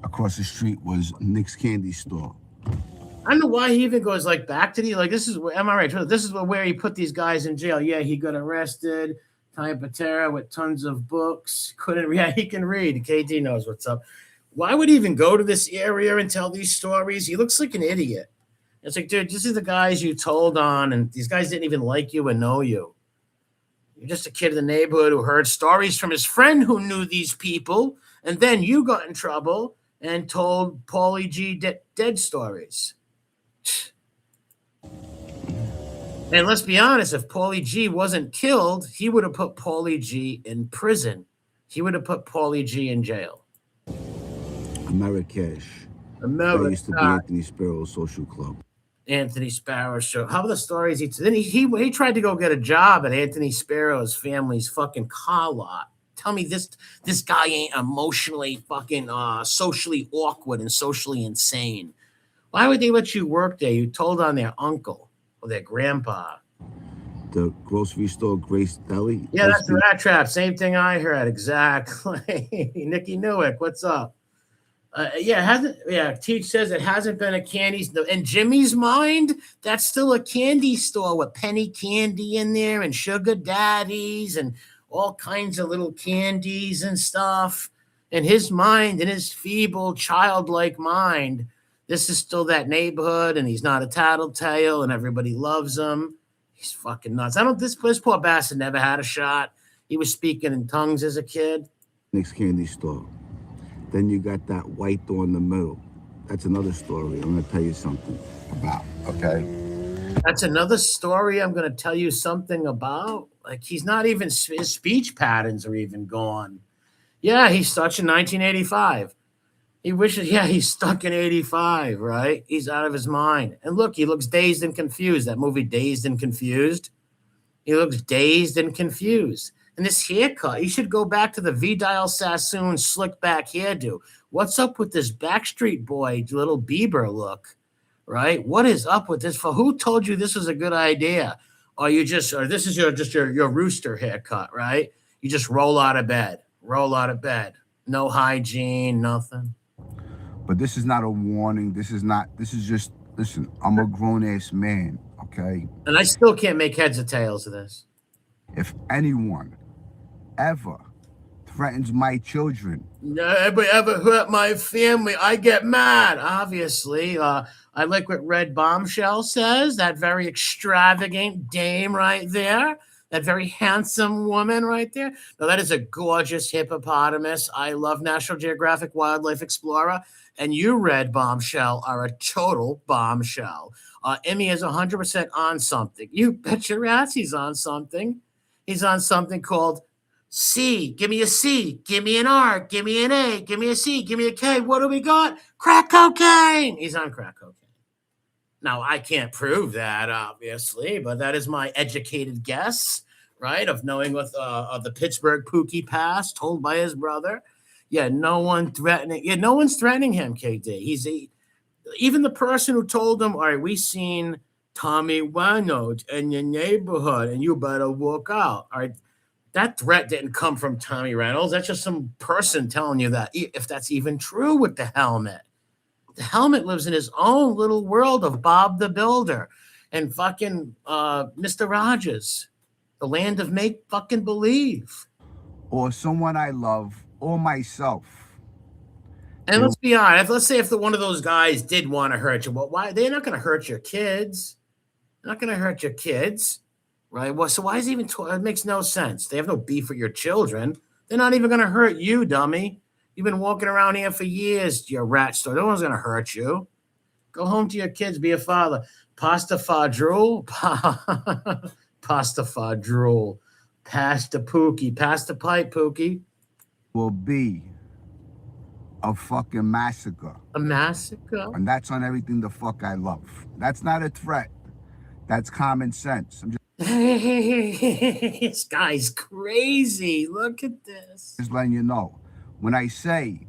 Across the street was Nick's candy store. I don't know why he even goes like back to the, like, this is where, am I right? This is where he put these guys in jail. Yeah, he got arrested. Ty Patera with tons of books. He can read. KD knows what's up. Why would he even go to this area and tell these stories? He looks like an idiot. It's like, dude, this is the guys you told on, and these guys didn't even like you and know you. You're just a kid in the neighborhood who heard stories from his friend who knew these people, and then you got in trouble and told Paulie G dead stories. And let's be honest, if Paulie G wasn't killed, he would have put Paulie G in prison. He would have put Paulie G in jail. Marrakesh. Remember, That used to be Anthony Sparrow's social club. Anthony Sparrow show. How about the stories then he tried to go get a job at Anthony Sparrow's family's fucking car lot. Tell me this guy ain't emotionally fucking socially awkward and socially insane. Why would they let you work there? You told on their uncle or their grandpa. The grocery store Grace Deli. Yeah, that's the Rat Trap. Same thing I heard. Exactly. Nikki Newick, what's up? Teach says it hasn't been a candy store. In Jimmy's mind, that's still a candy store with penny candy in there and sugar daddies and all kinds of little candies and stuff. In his mind, in his feeble, childlike mind, this is still that neighborhood, and he's not a tattletale, and everybody loves him. He's fucking nuts. This poor bastard never had a shot. He was speaking in tongues as a kid. Next candy store. Then you got that white door in the middle. That's another story I'm going to tell you something about, okay? That's another story I'm going to tell you something about. Like, he's not even, his speech patterns are even gone. Yeah, he's stuck in 1985. He wishes, he's stuck in 85, right? He's out of his mind. And look, he looks dazed and confused. That movie, Dazed and Confused. He looks dazed and confused. And this haircut, you should go back to the Vidal Sassoon slick back hairdo. What's up with this Backstreet Boy little Bieber look, right? What is up with this? Who told you this was a good idea? Or this is your rooster haircut, right? You just roll out of bed. No hygiene, nothing. But this is not a warning. This is just, listen, I'm a grown-ass man, okay? And I still can't make heads or tails of this. If anyone ever threatens my children, ever hurt my family, I get mad, obviously. I like what Red Bombshell says, that very extravagant dame right there. That very handsome woman right there. Now, that is a gorgeous hippopotamus. I love National Geographic Wildlife Explorer. And you, Red Bombshell, are a total bombshell. Emmy is 100% on something. You bet your ass he's on something. He's on something called C. Give me a C. Give me an R. Give me an A. Give me a C. Give me a K. What do we got? Crack cocaine. He's on crack cocaine. Now, I can't prove that, obviously, but that is my educated guess, right, of knowing what of the Pittsburgh Pookie past told by his brother. Yeah, no one's threatening him, KD. Even the person who told him, all right, we seen Tommy Reynolds in your neighborhood, and you better walk out. All right, that threat didn't come from Tommy Reynolds. That's just some person telling you that, if that's even true with the helmet. The helmet lives in his own little world of Bob the Builder and fucking Mr. Rogers, the land of make fucking believe. or someone I love, or myself. And let's be honest. Let's say if one of those guys did want to hurt you, well, why? They're not going to hurt your kids. They're not going to hurt your kids, right? Well, so why is it even? It makes no sense. They have no beef with your children. They're not even going to hurt you, dummy. You've been walking around here for years, you rat store. No one's going to hurt you. Go home to your kids. Be a father. Pasta fadrul. Pasta fadrul. Pass the Pookie. Pass the pipe, Pookie. Will be a fucking massacre. A massacre? And that's on everything the fuck I love. That's not a threat. That's common sense. I'm just this guy's crazy. Look at this. Just letting you know. When I say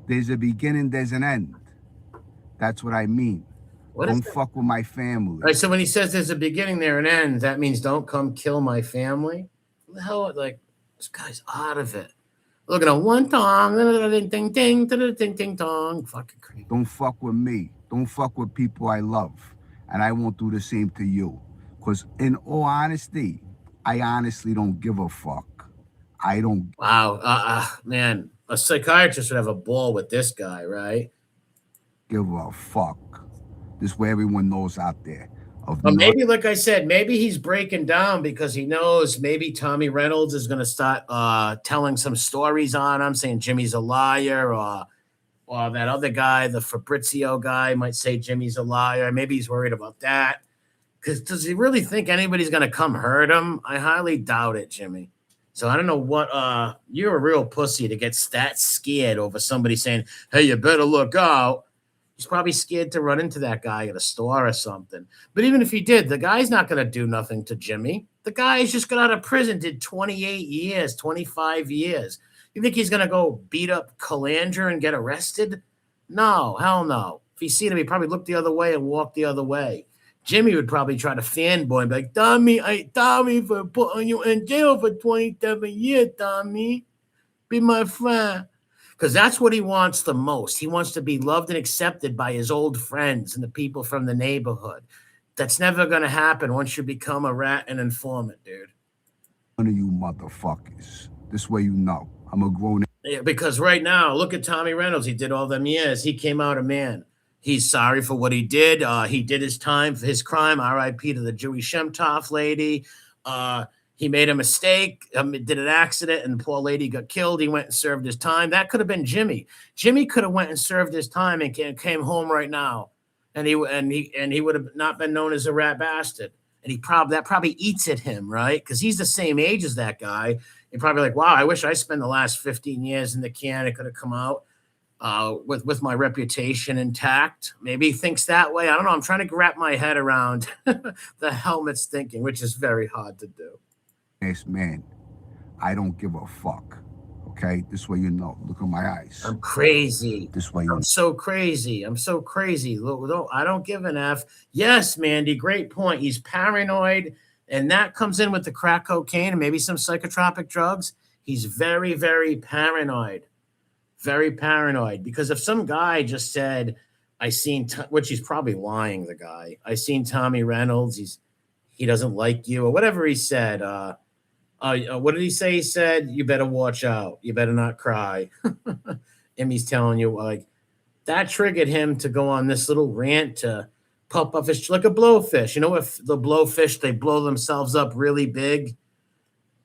there's a beginning, there's an end, that's what I mean. Don't fuck with my family. Right, so when he says there's a beginning, there, and end, that means don't come kill my family? What the hell? Like, this guy's out of it. Look at him. One tong. Ding, ding, ding, ding, ding, tong. Fucking crazy. Don't fuck with me. Don't fuck with people I love. And I won't do the same to you. Because in all honesty, I honestly don't give a fuck. I don't. Wow. Man, a psychiatrist would have a ball with this guy, right? Give a fuck. This way everyone knows out there. Of But not maybe, like I said, maybe he's breaking down because he knows maybe Tommy Reynolds is going to start telling some stories on him, saying Jimmy's a liar, or that other guy, the Fabrizio guy, might say Jimmy's a liar. Maybe he's worried about that. Because does he really think anybody's going to come hurt him? I highly doubt it, Jimmy. So I don't know what. You're a real pussy to get that scared over somebody saying, "Hey, you better look out." He's probably scared to run into that guy at a store or something. But even if he did, the guy's not going to do nothing to Jimmy. The guy just got out of prison, did 28 years, 25 years. You think he's going to go beat up Calandra and get arrested? No, hell no. If he seen him, he'd probably look the other way and walk the other way. Jimmy would probably try to fanboy and be like, Tommy, for putting you in jail for 27 years, Tommy. Be my friend. Because that's what he wants the most. He wants to be loved and accepted by his old friends and the people from the neighborhood. That's never going to happen once you become a rat and informant, dude. one of you motherfuckers. This way you know. I'm a grown. Yeah, because right now, look at Tommy Reynolds. He did all them years. He came out a man. He's sorry for what he did. He did his time for his crime. R.I.P. to the Jewish Shemtov lady. He made a mistake, did an accident, and the poor lady got killed. He went and served his time. That could have been Jimmy. Jimmy could have went and served his time and came home right now, and he would have not been known as a rat bastard. And that probably eats at him, right? Because he's the same age as that guy. You're probably like, wow, I wish I spent the last 15 years in the can. It could have come out with my reputation intact. Maybe he thinks that way. I don't know. I'm trying to wrap my head around the helmet's thinking, which is very hard to do. Man, I don't give a fuck. Okay, this way you know. Look at my eyes. I'm crazy. This way you know. I'm so crazy. I'm so crazy. Look, I don't give an F. Yes, Mandy, great point. He's paranoid, and that comes in with the crack cocaine and maybe some psychotropic drugs. He's very, very paranoid. Very paranoid. Because if some guy just said, I seen, which he's probably lying, the guy. I seen Tommy Reynolds. He doesn't like you, or whatever he said. What did he say? He said, you better watch out. You better not cry. And he's telling you, like, that triggered him to go on this little rant to pump up his, like a blowfish. You know, if the blowfish, they blow themselves up really big.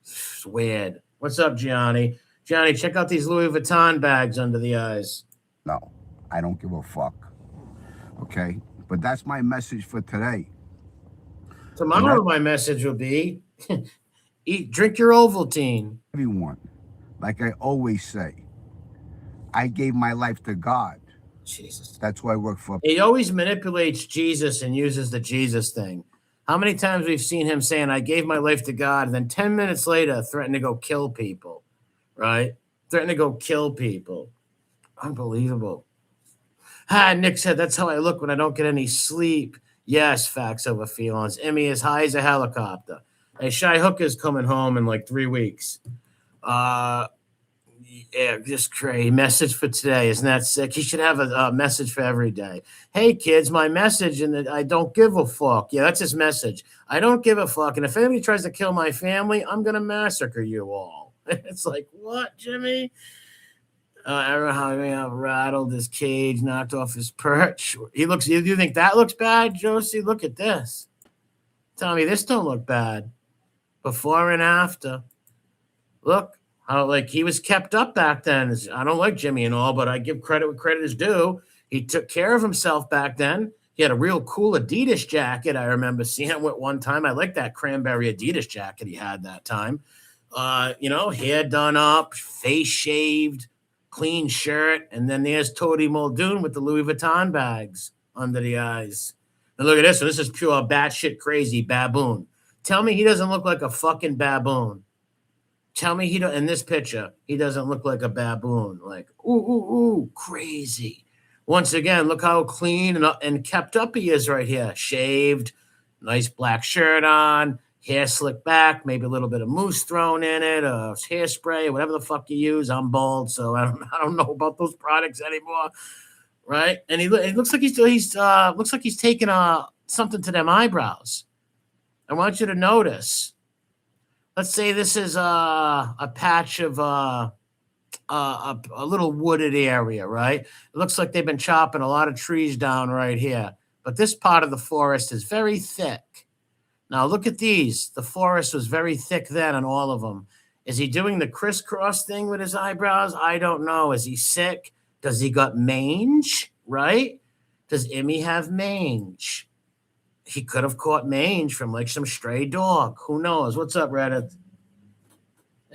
It's weird. What's up, Gianni? Johnny, check out these Louis Vuitton bags under the eyes. No, I don't give a fuck. Okay? But that's my message for today. Tomorrow, my message will be drink your Ovaltine. Everyone, like I always say, I gave my life to God. Jesus. That's why I work for. He always manipulates Jesus and uses the Jesus thing. How many times we've seen him saying, I gave my life to God, and then 10 minutes later, threatened to go kill people, right? Threatened to go kill people. Unbelievable. Nick said, that's how I look when I don't get any sleep. Yes, facts over feelings. Emmy is high as a helicopter. Hey, Shy Hooker's coming home in like 3 weeks. Yeah, just crazy. Message for today. Isn't that sick? He should have a message for every day. Hey, kids, my message, and I don't give a fuck. Yeah, that's his message. I don't give a fuck. And if anybody tries to kill my family, I'm going to massacre you all. It's like, what, Jimmy? I don't know how he have rattled his cage, knocked off his perch. He looks. You think that looks bad, Josie? Look at this. Tommy, this don't look bad. Before and after. Look how like he was kept up back then. I don't like Jimmy and all, but I give credit where credit is due. He took care of himself back then. He had a real cool Adidas jacket. I remember seeing him at one time. I like that cranberry Adidas jacket he had that time. Hair done up, face shaved, clean shirt, and then there's Tony Muldoon with the Louis Vuitton bags under the eyes. And look at this one. This is pure batshit crazy baboon. Tell me he doesn't look like a fucking baboon. Tell me in this picture, he doesn't look like a baboon. Like, ooh, crazy. Once again, look how clean and kept up he is right here. Shaved, nice black shirt on, hair slicked back, maybe a little bit of mousse thrown in it, hairspray, whatever the fuck you use. I'm bald, so I don't know about those products anymore, right? And it looks like he's looks like he's taking something to them eyebrows. I want you to notice. Let's say this is a patch of a little wooded area, right? It looks like they've been chopping a lot of trees down right here. but this part of the forest is very thick. Now look at these. The forest was very thick then on all of them. Is he doing the crisscross thing with his eyebrows? I don't know. Is he sick? Does he got mange? Right? Does Emmy have mange? He could have caught mange from like some stray dog. Who knows? What's up, Reddit?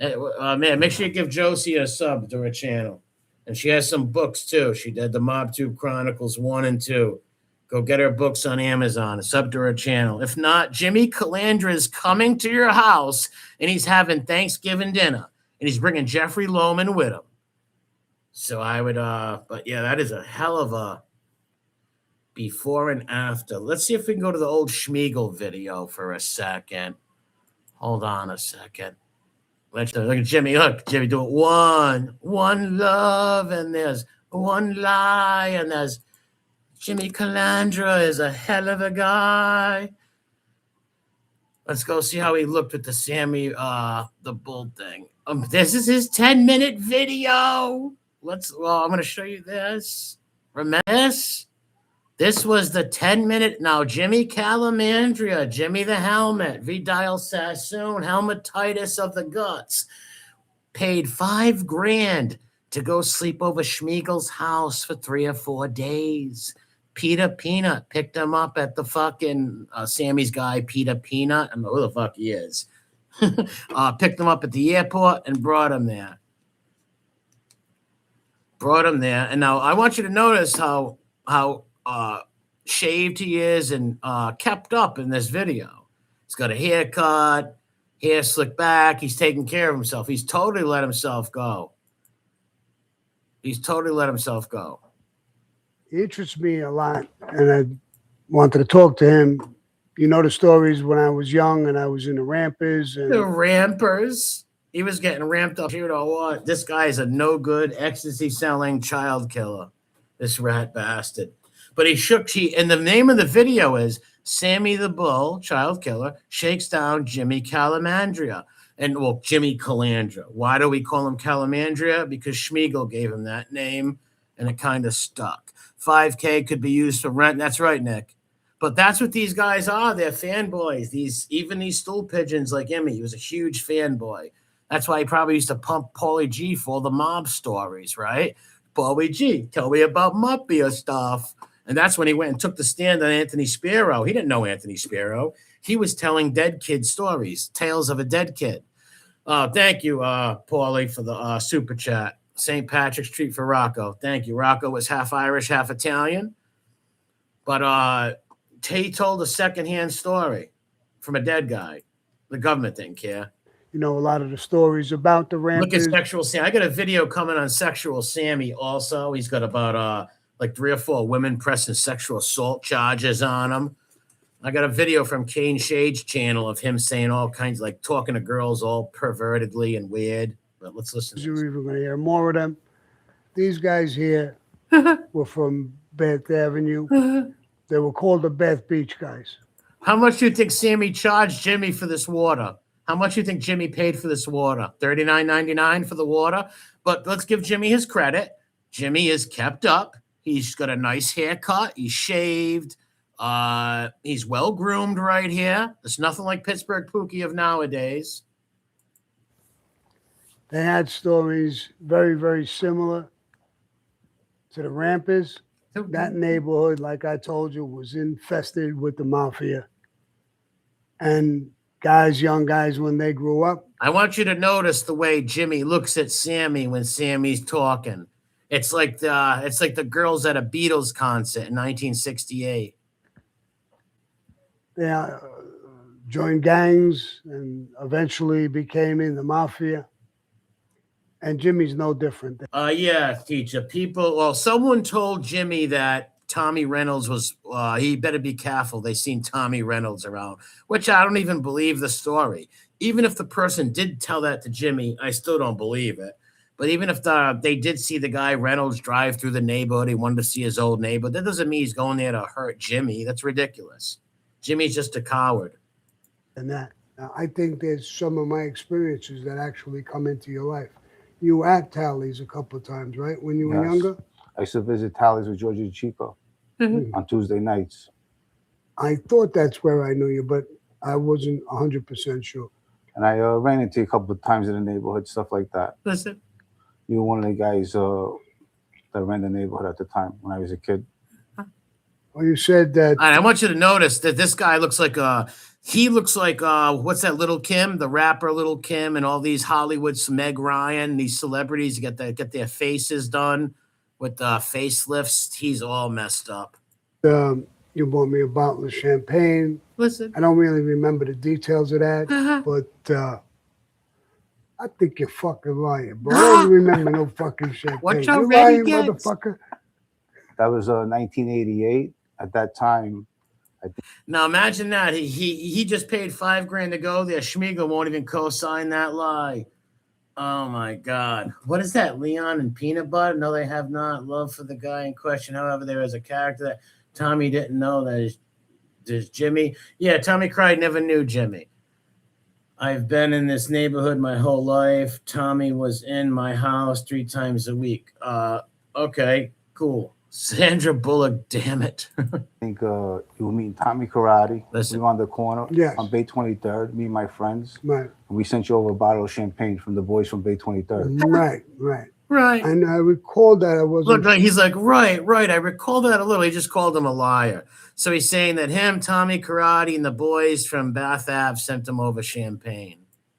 Man, make sure you give Josie a sub to her channel. And she has some books too. She did the MobTube Chronicles 1 and 2. Go get her books on Amazon. Sub to her channel. If not, Jimmy Calandra is coming to your house and he's having Thanksgiving dinner. And he's bringing Jeffrey Lohman with him. So I would, but yeah, that is a hell of a before and after. Let's see if we can go to the old Schmiegel video for a second. Hold on a second. Let's look at Jimmy. Look, Jimmy, do it. One love, and there's one lie, and there's Jimmy Calandra is a hell of a guy. Let's go see how he looked with the Sammy, the bull thing. This is his 10-minute video. I'm going to show you this. Remember this? This was the 10-minute. Now, Jimmy Calamandria, Jimmy the Helmet, Vidal Sassoon, Helmetitis of the Guts, paid $5,000 to go sleep over Schmiegel's house for 3 or 4 days. Peter Peanut picked him up at the fucking Sammy's guy, Peter Peanut. I don't know who the fuck he is. Picked him up at the airport and brought him there. And now I want you to notice how shaved he is and kept up in this video. He's got a haircut, hair slicked back. He's taking care of himself. He's totally let himself go. He interests me a lot, and I wanted to talk to him. You know the stories when I was young and I was in the Rampers. The Rampers. He was getting ramped up. You know what? This guy is a no good ecstasy selling child killer. This rat bastard. But and the name of the video is Sammy the Bull, child killer, shakes down Jimmy Calamandria. And well, Jimmy Calandra. Why do we call him Calamandria? Because Schmiegel gave him that name and it kind of stuck. $5,000 could be used for rent. That's right, Nick. But that's what these guys are. They're fanboys. Even these stool pigeons like Emmy. He was a huge fanboy. That's why he probably used to pump Paulie G for all the mob stories, right? Paulie G, tell me about mafia stuff. And that's when he went and took the stand on Anthony Spiro. He didn't know Anthony Spiro. He was telling dead kid stories, tales of a dead kid. Thank you, Paulie, for the super chat. St. Patrick's treat for Rocco. Thank you. Rocco was half Irish, half Italian. But he told a secondhand story from a dead guy. The government didn't care. You know, a lot of the stories about the Rampers. Look at Sexual Sammy. I got a video coming on Sexual Sammy also. He's got about like 3 or 4 women pressing sexual assault charges on him. I got a video from Kane Shade's channel of him saying all kinds, like talking to girls all pervertedly and weird. But let's listen. You're even going to hear more of them. These guys here were from Bath Avenue. They were called the Bath Beach guys. How much do you think Sammy charged Jimmy for this water? How much do you think Jimmy paid for this water? $39.99 for the water. But let's give Jimmy his credit. Jimmy is kept up. He's got a nice haircut. He's shaved. He's well groomed right here. There's nothing like Pittsburgh Pookie of nowadays. They had stories very, very similar to the Rampers. That neighborhood, like I told you, was infested with the mafia. And guys, young guys, when they grew up. I want you to notice the way Jimmy looks at Sammy when Sammy's talking. It's like the girls at a Beatles concert in 1968. They joined gangs and eventually became in the mafia. And Jimmy's no different. Yeah, teacher. Someone told Jimmy that Tommy Reynolds was, he better be careful. They seen Tommy Reynolds around, which I don't even believe the story. Even if the person did tell that to Jimmy, I still don't believe it. But even if they did see the guy Reynolds drive through the neighborhood, he wanted to see his old neighbor, that doesn't mean he's going there to hurt Jimmy. That's ridiculous. Jimmy's just a coward. And that, I think there's some of my experiences that actually come into your life. You were at Tally's a couple of times, right? When you were younger? I used to visit Tally's with Georgie Chico on Tuesday nights. I thought that's where I knew you, but I wasn't 100% sure. And I ran into you a couple of times in the neighborhood, stuff like that. Listen. You were one of the guys that ran the neighborhood at the time when I was a kid. Well, you said that. And I want you to notice that this guy looks like he looks like what's that, Little Kim, the rapper Little Kim, and all these Hollywoods, Meg Ryan, these celebrities get their faces done with facelifts. He's all messed up. You bought me a bottle of champagne. Listen, I don't really remember the details of that, but I think you're fucking lying, bro. I don't remember no fucking champagne. Watch how You red he lying, gets. motherfucker. That was 1988. At that time, now imagine that he just paid $5,000 to go there. Schmiegel won't even co-sign that lie. Oh my God. What is that? Leon and Peanut Butter? No, they have not. Love for the guy in question. However, there is a character that Tommy didn't know that is Jimmy. Yeah, Tommy Cried never knew Jimmy. I've been in this neighborhood my whole life. Tommy was in my house 3 times a week. Okay, cool. Sandra Bullock, damn it. I think you were meeting Tommy Karate. Listen. We were on the corner on Bay 23rd, me and my friends. Right. And we sent you over a bottle of champagne from the boys from Bay 23rd. Right. And I recalled that I wasn't. Look, he's like, right. I recall that a little. He just called him a liar. So he's saying that him, Tommy Karate, and the boys from Bath Ave sent him over champagne.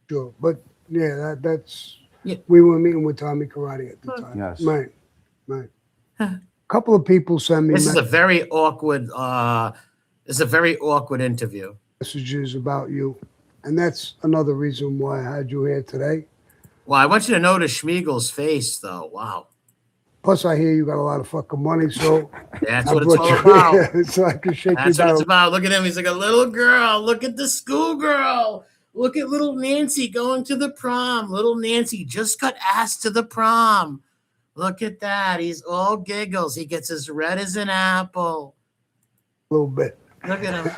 Sure. But yeah, that's. Yeah. We were meeting with Tommy Karate at the time. Yes. Right. A couple of people sent me. This is a very awkward. It's a very awkward interview. Messages about you, and that's another reason why I had you here today. Well, I want you to notice Schmiegel's face, though. Wow. Plus, I hear you got a lot of fucking money, so that's what it's all about. So I can shake that's you down. What it's about. Look at him. He's like a little girl. Look at the schoolgirl. Look at little Nancy going to the prom. Little Nancy just got asked to the prom. Look at that. He's all giggles. He gets as red as an apple. A little bit. Look at him.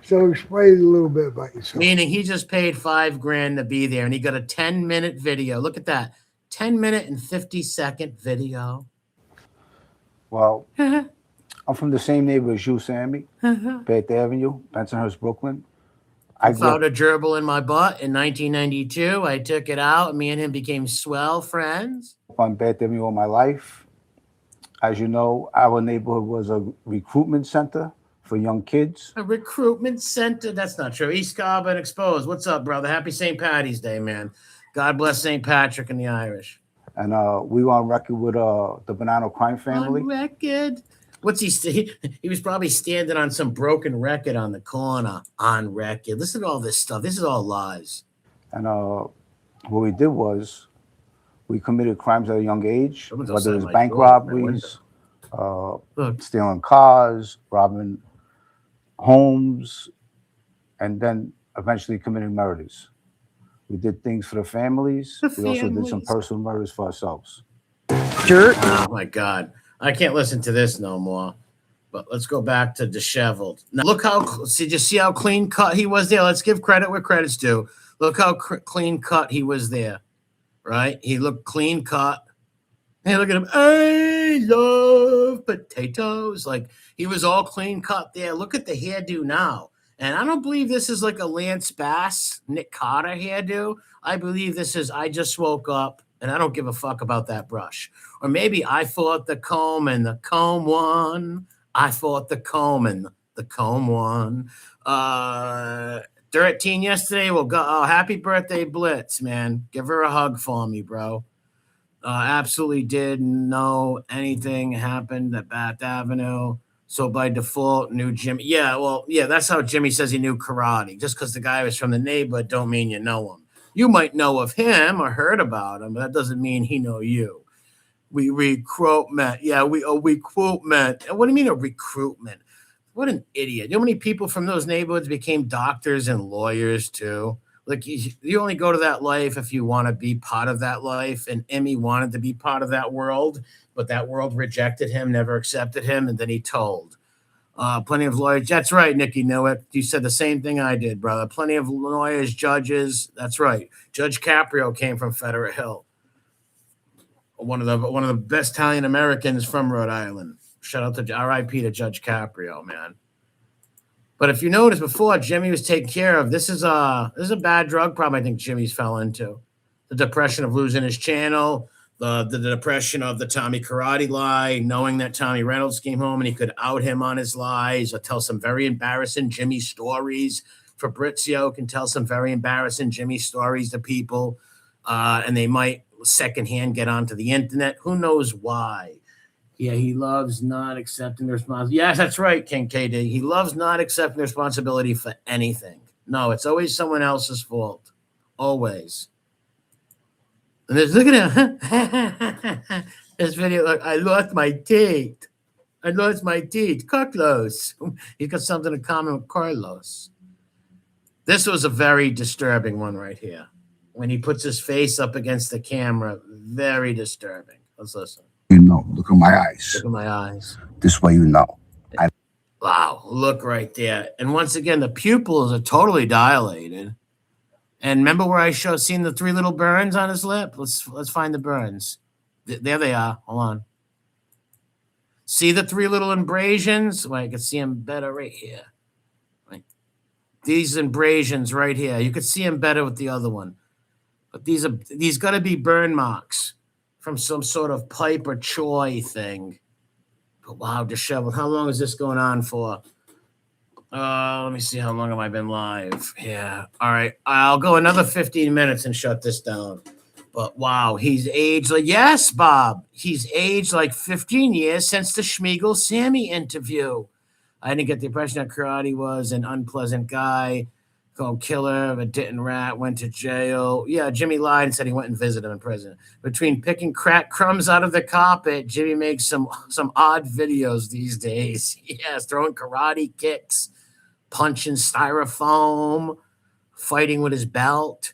So explain a little bit about yourself. Meaning he just paid $5,000 to be there, and he got a 10-minute video. Look at that. 10-minute and 50-second video. Well, I'm from the same neighborhood as you, Sammy. Bath Avenue, Bensonhurst, Brooklyn. I found a gerbil in my butt in 1992. I took it out. Me and him became swell friends. On Bath Avenue all my life. As you know, our neighborhood was a recruitment center for young kids. A recruitment center? That's not true. East Carbon Exposed. What's up, brother? Happy St. Patty's Day, man. God bless St. Patrick and the Irish. And we were on record with the Banana Crime Family. On record? What's he was probably standing on some broken record on the corner. On record. Listen to all this stuff. This is all lies. And what we did was we committed crimes at a young age, whether it was bank robberies, stealing cars, robbing homes, and then eventually committing murders. We did things for the families. We also did some personal murders for ourselves. Dirt. Oh my God. I can't listen to this no more. But let's go back to disheveled. Now look how, see how clean cut he was there. Let's give credit where credit's due. Look how clean cut he was there, right? He looked clean cut. Hey, look at him. I love potatoes. Like he was all clean cut there. Look at the hairdo now. And I don't believe this is like a Lance Bass, Nick Carter hairdo. I believe this is, I just woke up and I don't give a fuck about that brush. Or maybe I fought the comb and the comb won. I fought the comb and the comb won. 13 yesterday. Well, go. Oh, happy birthday, Blitz, man. Give her a hug for me, bro. Absolutely didn't know anything happened at Bath Avenue. So by default, knew Jimmy. Yeah, well, yeah, that's how Jimmy says he knew karate. Just because the guy was from the neighborhood don't mean you know him. You might know of him or heard about him, but that doesn't mean he know you. We recruitment. Yeah, recruitment. What do you mean a recruitment? What an idiot. You know how many people from those neighborhoods became doctors and lawyers too? Like you only go to that life if you want to be part of that life. And Emmy wanted to be part of that world, but that world rejected him, never accepted him, and then he told. Plenty of lawyers. That's right, Nikki Newick. You said the same thing I did, brother. Plenty of lawyers, judges. That's right. Judge Caprio came from Federer Hill. One of the best Italian Americans from Rhode Island. Shout out to R.I.P. to Judge Caprio, man. But if you notice before, Jimmy was taken care of. This is a bad drug problem I think Jimmy's fell into. The depression of losing his channel, the depression of the Tommy Karate lie, knowing that Tommy Reynolds came home and he could out him on his lies or tell some very embarrassing Jimmy stories. Fabrizio can tell some very embarrassing Jimmy stories to people, and they might secondhand get onto the internet. Who knows why? Yeah, he loves not accepting the responsibility. Yes, that's right, King KD. He loves not accepting the responsibility for anything. No, it's always someone else's fault. Always. And look at him. This video, look, I lost my teeth. I lost my teeth. Carlos. He's got something in common with Carlos. This was a very disturbing one right here. When he puts his face up against the camera, very disturbing. Let's listen. You know, look at my eyes. Look at my eyes. This way you know. Wow, look right there. And once again, the pupils are totally dilated. And remember where I seen the 3 little burns on his lip? Let's find the burns. There they are. Hold on. See the 3 little abrasions? Well, I can see them better right here. Right. These abrasions right here. You could see them better with the other one. But these got to be burn marks from some sort of pipe or choy thing. But wow, disheveled. How long is this going on for? Let me see. How long have I been live? Yeah. All right. I'll go another 15 minutes and shut this down. But wow, he's aged like, yes, Bob. He's aged like 15 years since the Schmiegel Sammy interview. I didn't get the impression that Karate was an unpleasant guy. Called killer, but didn't rat, went to jail. Yeah, Jimmy lied and said he went and visited him in prison. Between picking crack crumbs out of the carpet, Jimmy makes some odd videos these days. Yes, throwing karate kicks, punching styrofoam, fighting with his belt.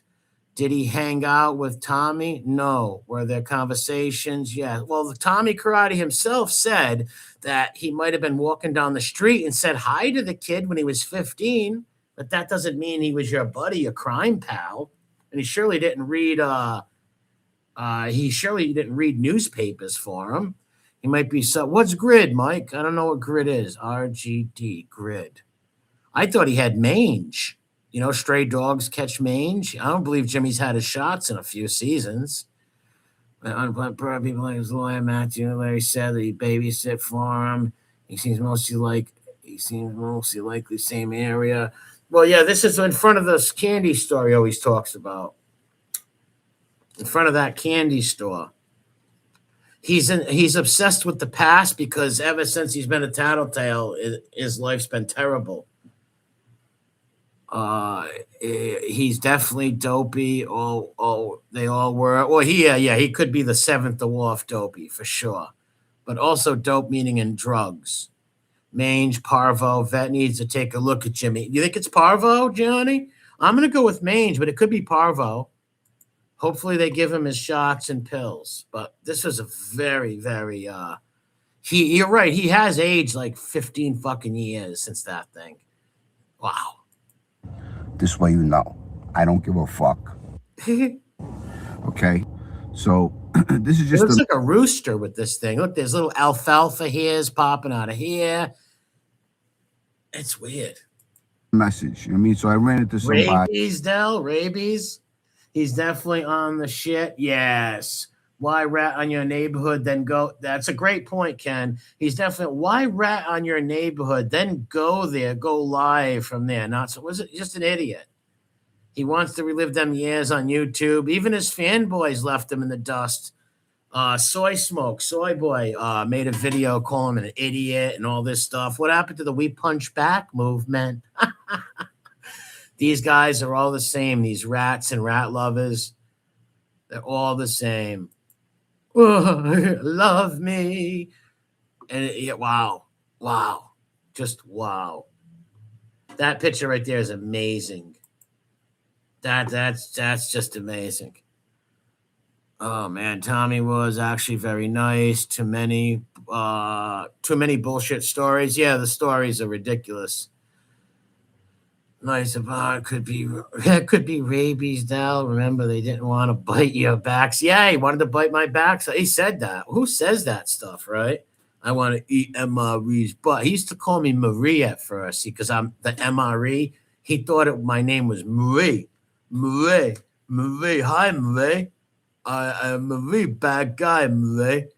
Did he hang out with Tommy? No. Were there conversations? Yeah. Well, the Tommy Karate himself said that he might have been walking down the street and said hi to the kid when he was 15. But that doesn't mean he was your buddy, your crime pal. And he surely didn't read newspapers for him. He might be what's grid, Mike? I don't know what grid is. RGD, grid. I thought he had mange. You know, stray dogs catch mange. I don't believe Jimmy's had his shots in a few seasons. People like his lawyer, Matthew Larry said that he babysit for him. He seems mostly likely same area. Well, yeah, this is in front of this candy store he always talks about. In front of that candy store. He's obsessed with the past because ever since he's been a tattletale, his life's been terrible. He's definitely dopey. Oh, they all were. Well, he could be the 7th dwarf dopey for sure. But also dope meaning in drugs. Mange, Parvo, vet needs to take a look at Jimmy. You think it's Parvo, Johnny? I'm going to go with Mange, but it could be Parvo. Hopefully they give him his shots and pills. But this was a very, very, you're right. He has aged like 15 fucking years since that thing. Wow. This way you know. I don't give a fuck. Okay? So this is just it looks like a rooster with this thing. Look, there's little alfalfa hairs popping out of here. It's weird. Message. You know what I mean? So I ran into somebody. Rabies, Del? Rabies? He's definitely on the shit. Yes. Why rat on your neighborhood, then go? That's a great point, Ken. He's definitely, why rat on your neighborhood, then go there, go live from there? Not so, was it just an idiot? He wants to relive them years on YouTube. Even his fanboys left him in the dust. Soy Boy made a video calling him an idiot and all this stuff. What happened to the We Punch Back movement? These guys are all the same. These rats and rat lovers, they're all the same. Oh, love me. And wow. Just wow. That picture right there is amazing. That's just amazing. Oh man, Tommy was actually very nice. Too many bullshit stories. Yeah, the stories are ridiculous. Nice about could be rabies, Dal. Remember, they didn't want to bite your backs. Yeah, he wanted to bite my back. So he said that. Who says that stuff, right? I want to eat MRE's butt. He used to call me Marie at first because I'm the MRE. He thought my name was Marie. Marie. Hi, Marie. I'm Marie, bad guy, Marie.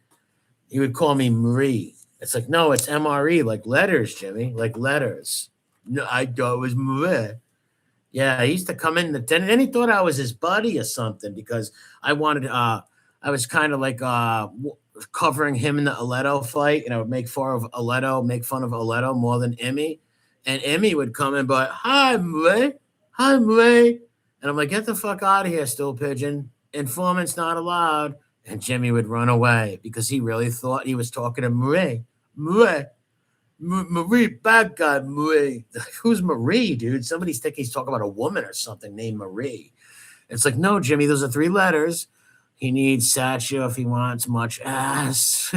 He would call me Marie. It's like, no, it's MRE, like letters, Jimmy, like letters. No, I thought it was Marie. Yeah, he used to come in. Then he thought I was his buddy or something because I wanted. I was kind of like covering him in the Aledo fight, and I would make fun of Aledo more than Emmy. And Emmy would come in, but hi, Marie. Hi, Marie. And I'm like, get the fuck out of here, stool pigeon. Informants not allowed. And Jimmy would run away because he really thought he was talking to Marie. Marie, bad guy, Marie. Who's Marie, dude? Somebody's thinking he's talking about a woman or something named Marie. It's like, no, Jimmy, those are 3 letters. He needs Satchel if he wants much ass.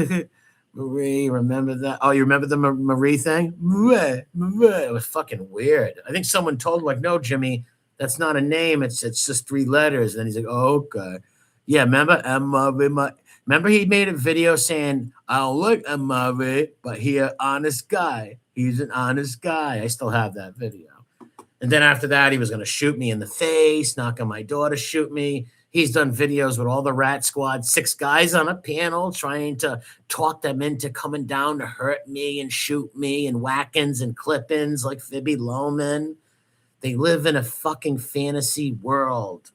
Marie, remember that? Oh, you remember the Marie thing? Marie. It was fucking weird. I think someone told him, like, no, Jimmy, that's not a name. It's just 3 letters. And then he's like, oh, okay. Yeah, remember? Remember he made a video saying, I don't like MRE, but he an honest guy. He's an honest guy. I still have that video. And then after that, he was going to shoot me in the face, knock on my door to shoot me. He's done videos with all the Rat Squad, 6 guys on a panel trying to talk them into coming down to hurt me and shoot me and whack-ins and clip-ins like Phoebe Loman. They live in a fucking fantasy world.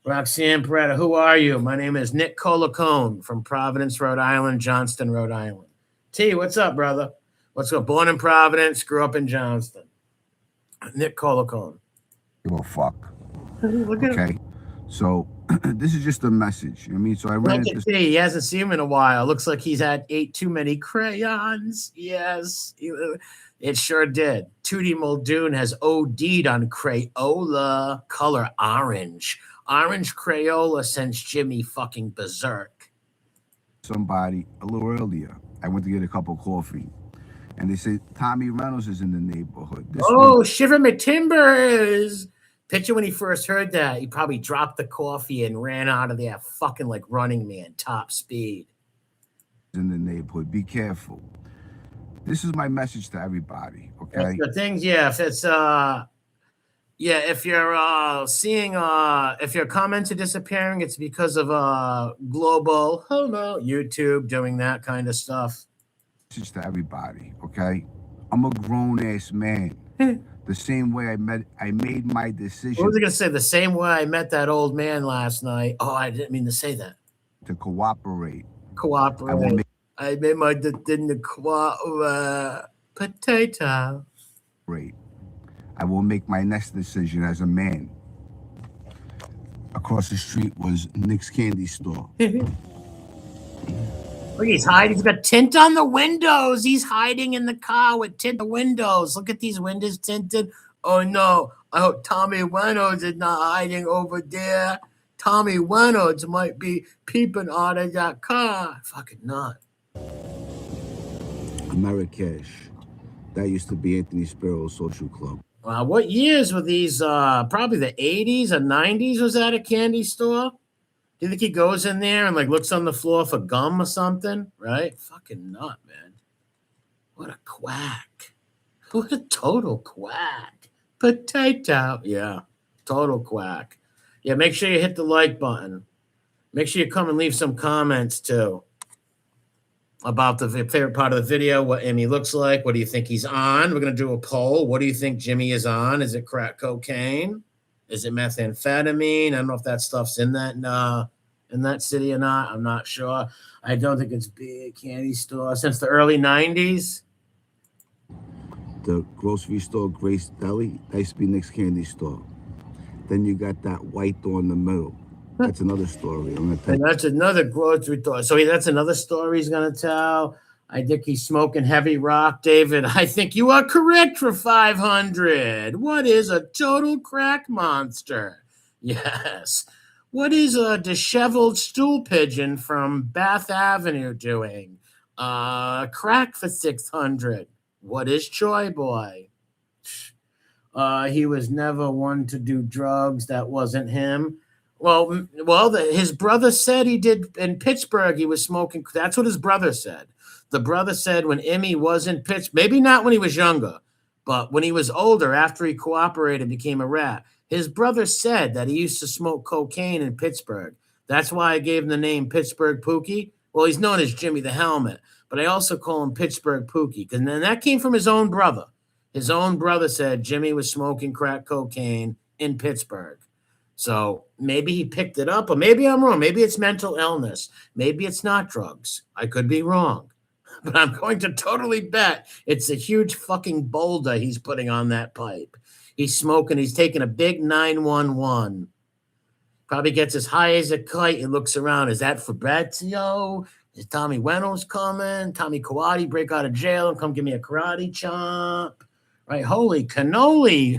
Roxanne Peretta, who are you? My name is Nick Colacone from Providence, Rhode Island, Johnston, Rhode Island. T, what's up, brother? What's up? Born in Providence, grew up in Johnston. Nick Colacone. Give a fuck. Okay. So this is just a message. You know what I mean? So I ran into T. He hasn't seen him in a while. Looks like he's ate too many crayons. Yes. It sure did. Tootie Muldoon has OD'd on Crayola, color orange. Orange Crayola sends Jimmy fucking berserk. somebody a little earlier. I went to get a cup of coffee, and they said Tommy Reynolds is in the neighborhood. Shiver my timbers. Picture when he first heard that. He probably dropped the coffee and ran out of there fucking like Running Man, top speed. In the neighborhood. Be careful. This is my message to everybody, okay? The things, if it's if you're seeing if your comments are disappearing, it's because of global YouTube doing that kind of stuff. Message to everybody, okay? I'm a grown-ass man. The same way I made my decision. What was I gonna say? The same way I met that old man last night. Oh, I didn't mean to say that. To cooperate. I made my decision to cooperate. Potato. Great. I will make my next decision as a man. Across the street was Nick's candy store. Look, he's hiding. He's got tint on the windows. He's hiding in the car with tint on the windows. Look at these windows tinted. Oh, no. I hope Tommy Reynolds is not hiding over there. Tommy Reynolds might be peeping out of that car. Fucking not. Marrakesh. That used to be Anthony Sparrow's social club. What years were these? Probably the 80s or 90s was that a candy store? Do you think he goes in there and like looks on the floor for gum or something? Right? Fucking nut, man. What a quack. What a total quack. Potato. Yeah, total quack. Yeah, make sure you hit the like button. Make sure you come and leave some comments too about the favorite part of the video, what Emmy looks like. What do you think he's on? We're going to do a poll. What do you think Jimmy is on? Is it crack cocaine? Is it methamphetamine? I don't know if that stuff's in that city or not. I'm not sure. I don't think it's big candy store since the early 90s. The grocery store, Grace Deli, that used to be Nick's candy store. Then you got that white door in the middle. That's another story. And that's another grocery store. So that's another story he's going to tell. I think he's smoking heavy rock, David. I think you are correct for 500. What is a total crack monster? Yes. What is a disheveled stool pigeon from Bath Avenue doing? Crack for 600. What is Choi Boy? He was never one to do drugs. That wasn't him. His brother said he did in Pittsburgh. He was smoking. That's what his brother said. The brother said when Emmy was in Pittsburgh, maybe not when he was younger, but when he was older, after he cooperated and became a rat, his brother said that he used to smoke cocaine in Pittsburgh. That's why I gave him the name Pittsburgh Pookie. Well, he's known as Jimmy the Helmet, but I also call him Pittsburgh Pookie because then that came from his own brother. His own brother said Jimmy was smoking crack cocaine in Pittsburgh. So maybe he picked it up, or maybe I'm wrong. Maybe it's mental illness. Maybe it's not drugs. I could be wrong. But I'm going to totally bet it's a huge fucking boulder he's putting on that pipe. He's smoking. He's taking a big 911. Probably gets as high as a kite and looks around. Is that Fabrizio? Is Tommy Reynolds coming? Tommy Kawadi break out of jail and come give me a karate chop? Right? Holy cannoli,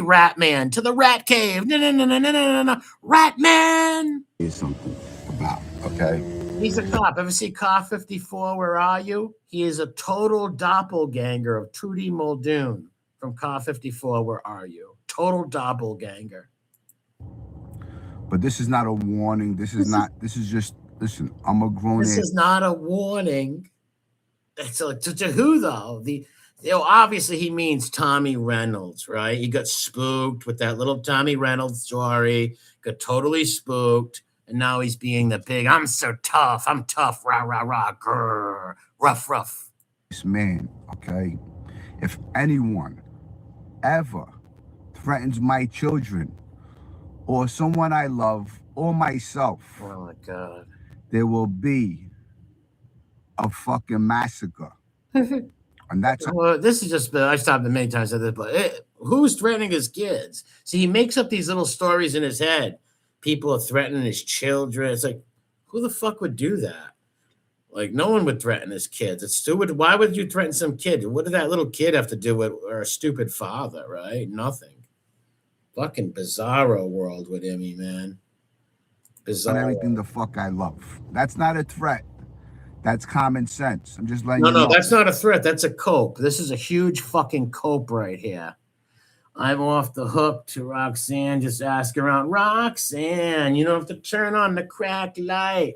rat man, to the rat cave. No. Rat man. Here's something about, okay? He's a cop. Ever see Car 54, Where Are You? He is a total doppelganger of Trudy Muldoon from Car 54, Where Are You? Total doppelganger. But this is not a warning. This is just, listen, I'm a grown This is not a warning. That's to who, though? Obviously he means Tommy Reynolds, right? He got spooked with that little Tommy Reynolds story, got totally spooked, and now he's being the big, I'm so tough, I'm tough, rah, rah, rah, grrr, rough. This man, okay? If anyone ever threatens my children or someone I love or myself, oh my God, there will be a fucking massacre. And that's this is just, I stopped it many times at this, but who's threatening his kids? See, he makes up these little stories in his head. People are threatening his children. It's like, who the fuck would do that? Like, no one would threaten his kids. It's stupid. Why would you threaten some kid? What did that little kid have to do with our stupid father, right? Nothing. Fucking bizarro world with Emmy, man. Bizarro. Everything the fuck I love. That's not a threat. That's common sense. I'm just letting you know. No, that's not a threat. That's a cope. This is a huge fucking cope right here. I'm off the hook to Roxanne. Just ask around, Roxanne, you don't have to turn on the crack light.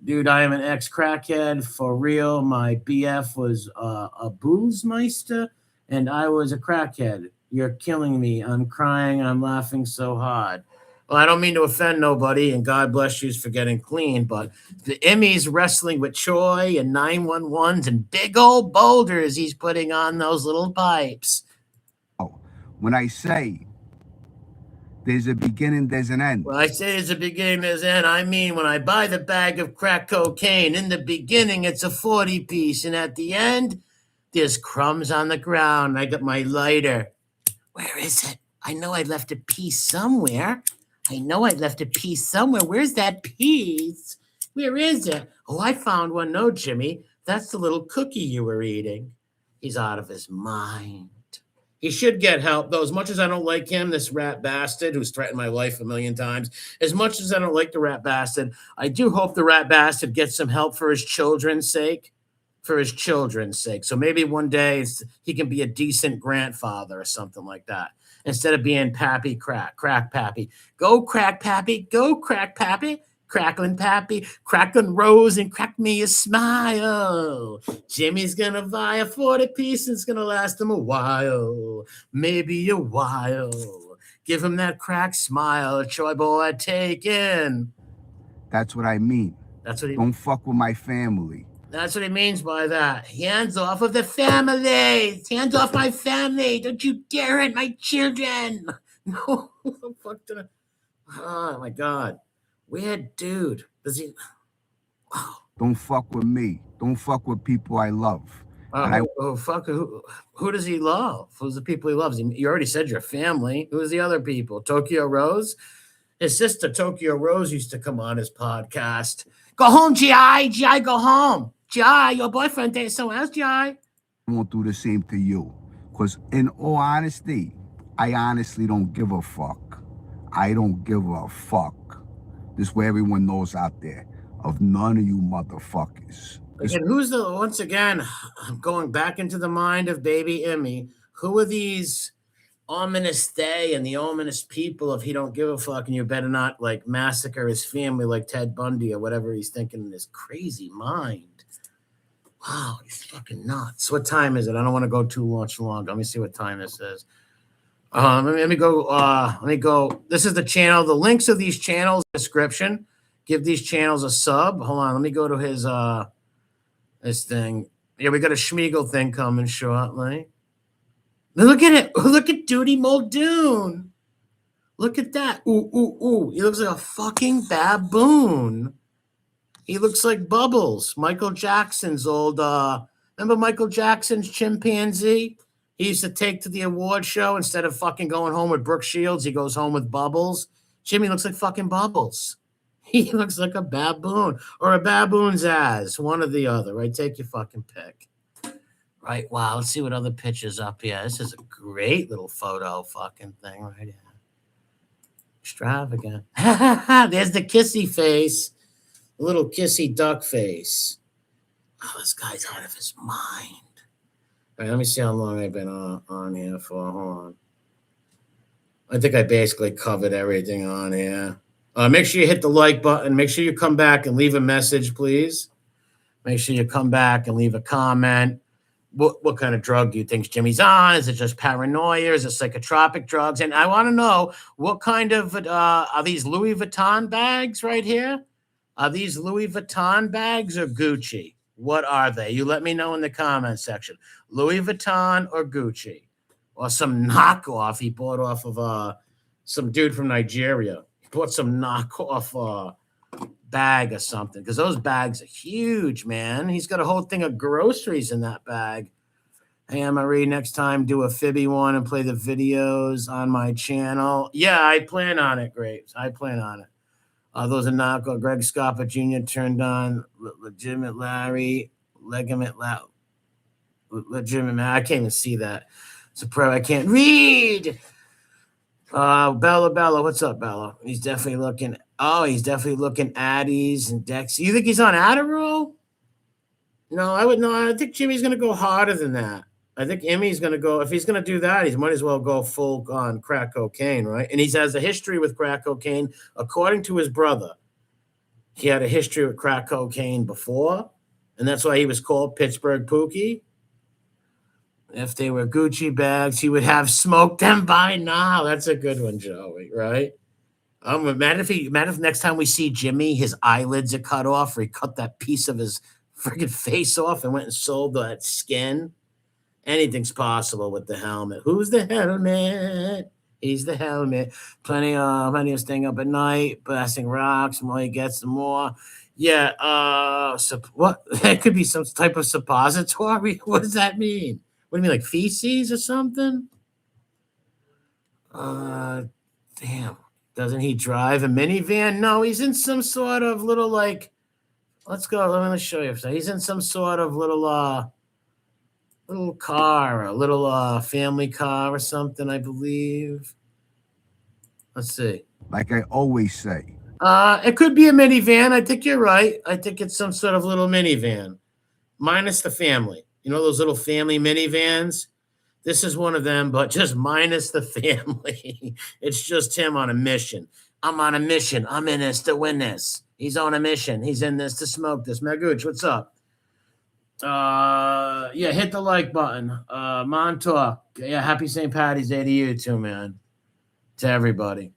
Dude, I am an ex-crackhead for real. My BF was a booze meister, and I was a crackhead. You're killing me. I'm crying. I'm laughing so hard. Well, I don't mean to offend nobody, and God bless you for getting clean, but the Emmy's wrestling with Choi and 911s and big old boulders he's putting on those little pipes. Oh, when I say there's a beginning, there's an end. When I say there's a beginning, there's an end, I mean when I buy the bag of crack cocaine, in the beginning, it's a 40 piece, and at the end, there's crumbs on the ground. I got my lighter. Where is it? I know I left a piece somewhere. Where's that piece? Where is it? Oh, I found one. No, Jimmy, that's the little cookie you were eating. He's out of his mind. He should get help, though. As much as I don't like him, this rat bastard who's threatened my life a million times, as much as I don't like the rat bastard, I do hope the rat bastard gets some help for his children's sake. So maybe one day he can be a decent grandfather or something like that. Instead of being Pappy Crack Pappy. Go Crack Pappy, Cracklin' Pappy, cracklin' rose and crack me a smile. Jimmy's gonna buy a 40 piece and it's gonna last him a while. Maybe a while. Give him that crack smile, Troy boy, take in. That's what I mean. Don't fuck with my family. That's what he means by that. Hands off of the family. Hands off my family. Don't you dare hit my children. No. Fuck did I... Oh, my God. Weird dude. Does he... Oh. Don't fuck with me. Don't fuck with people I love. Who does he love? Who's the people he loves? You already said your family. Who's the other people? Tokyo Rose? His sister, Tokyo Rose, used to come on his podcast. Go home, G.I. G.I., go home. G.I., your boyfriend dates someone else, G.I. I won't do the same to you. Because in all honesty, I honestly don't give a fuck. I don't give a fuck. This way everyone knows out there of none of you motherfuckers. Again, once again, I'm going back into the mind of baby Emmy. Who are these ominous day and the ominous people. If he don't give a fuck, and you better not like massacre his family like Ted Bundy or whatever he's thinking in his crazy mind. Wow, he's fucking nuts. What time is it? I don't want to go too much long. Let me see what time this is. Let me go. This is the channel. The links of these channels description. Give these channels a sub. Hold on. Let me go to his this thing. Yeah, we got a Schmiegel thing coming shortly. Look at it. Look at Duty Muldoon. Look at that. Ooh, ooh, ooh. He looks like a fucking baboon. He looks like Bubbles. Michael Jackson's old, remember Michael Jackson's chimpanzee? He used to take to the award show instead of fucking going home with Brooke Shields. He goes home with Bubbles. Jimmy looks like fucking Bubbles. He looks like a baboon or a baboon's ass, one or the other, right? Take your fucking pick. Right, wow, let's see what other pictures up here. This is a great little photo fucking thing right here. Extravagant. There's the kissy face. The little kissy duck face. Oh, this guy's out of his mind. All right, let me see how long I've been on here for. Hold on. I think I basically covered everything on here. Make sure you hit the like button. Make sure you come back and leave a message, please. Make sure you come back and leave a comment. What kind of drug do you think Jimmy's on? Is it just paranoia? Is it psychotropic drugs? And I want to know what kind of are these Louis Vuitton bags right here? Are these Louis Vuitton bags or Gucci? What are they? You let me know in the comment section. Louis Vuitton or Gucci? Or some knockoff he bought off of some dude from Nigeria. He bought some knockoff bag or something, because those bags are huge, man. He's got a whole thing of groceries in that bag. Hey, Marie, next time do a Fibby one and play the videos on my channel. Yeah, I plan on it, Graves. I plan on it. Those are not Greg Scarpa Jr. turned on legitimate Larry, legitimate I can't even see that. It's a pro. I can't read. Bella, what's up, Bella? He's definitely looking. Oh, he's definitely looking Addies and Dex. You think he's on Adderall? No, I would know. I think Jimmy's gonna go harder than that. I think Emmy's gonna go. If he's gonna do that, he might as well go full on crack cocaine, right? And he has a history with crack cocaine, according to his brother. He had a history with crack cocaine before, and that's why he was called Pittsburgh Pookie. If they were Gucci bags, he would have smoked them by now. That's a good one, Joey, right? Imagine if next time we see Jimmy, his eyelids are cut off, or he cut that piece of his freaking face off and went and sold that skin. Anything's possible with the helmet. Who's the helmet? He's the helmet. Plenty of staying up at night, blasting rocks. The more he gets, the more. Yeah. What? That could be some type of suppository. What does that mean? What do you mean, like feces or something? Damn. Doesn't he drive a minivan? No, he's in some sort of little like. Let's go. Let me show you. He's in some sort of little car, a little family car or something, I believe. Let's see. Like I always say. It could be a minivan. I think you're right. I think it's some sort of little minivan, minus the family. You know those little family minivans? This is one of them, but just minus the family. It's just him on a mission. I'm on a mission. I'm in this to win this. He's on a mission. He's in this to smoke this. Magooch, what's up? Yeah, hit the like button. Montauk. Yeah, happy St. Patty's Day to you too, man. To everybody.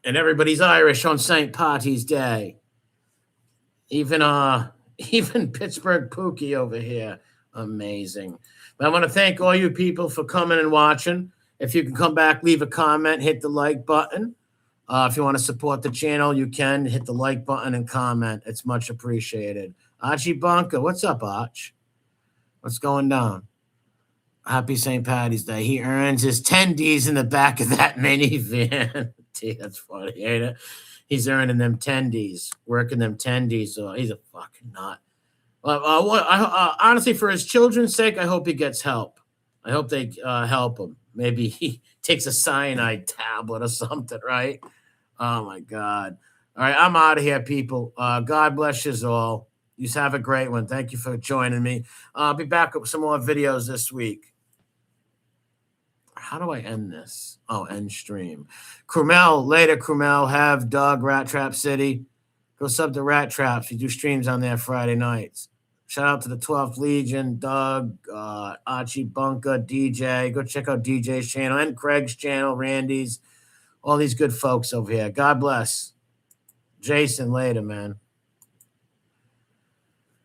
And everybody's Irish on St. Patty's Day. Even Pittsburgh Pookie over here. Amazing. But I want to thank all you people for coming and watching. If you can come back, leave a comment, hit the like button. If you want to support the channel, you can hit the like button and comment. It's much appreciated. Archie Bunker, what's up, Arch? What's going down? Happy St. Patty's Day. He earns his tendies in the back of that minivan. Gee, that's funny, ain't it? He's earning them tendies, working them tendies. So he's a fucking nut. Honestly, for his children's sake, I hope he gets help. I hope they help him. Maybe he takes a cyanide tablet or something, right? Oh, my God. All right, I'm out of here, people. God bless you all. You have a great one. Thank you for joining me. I'll be back with some more videos this week. How do I end this? Oh, end stream. Crumel, later, Crumel. Have Doug, Rat Trap City. Go sub to Rat Traps. We do streams on there Friday nights. Shout out to the 12th Legion, Doug, Archie Bunker, DJ. Go check out DJ's channel and Craig's channel, Randy's. All these good folks over here. God bless. Jason, later, man.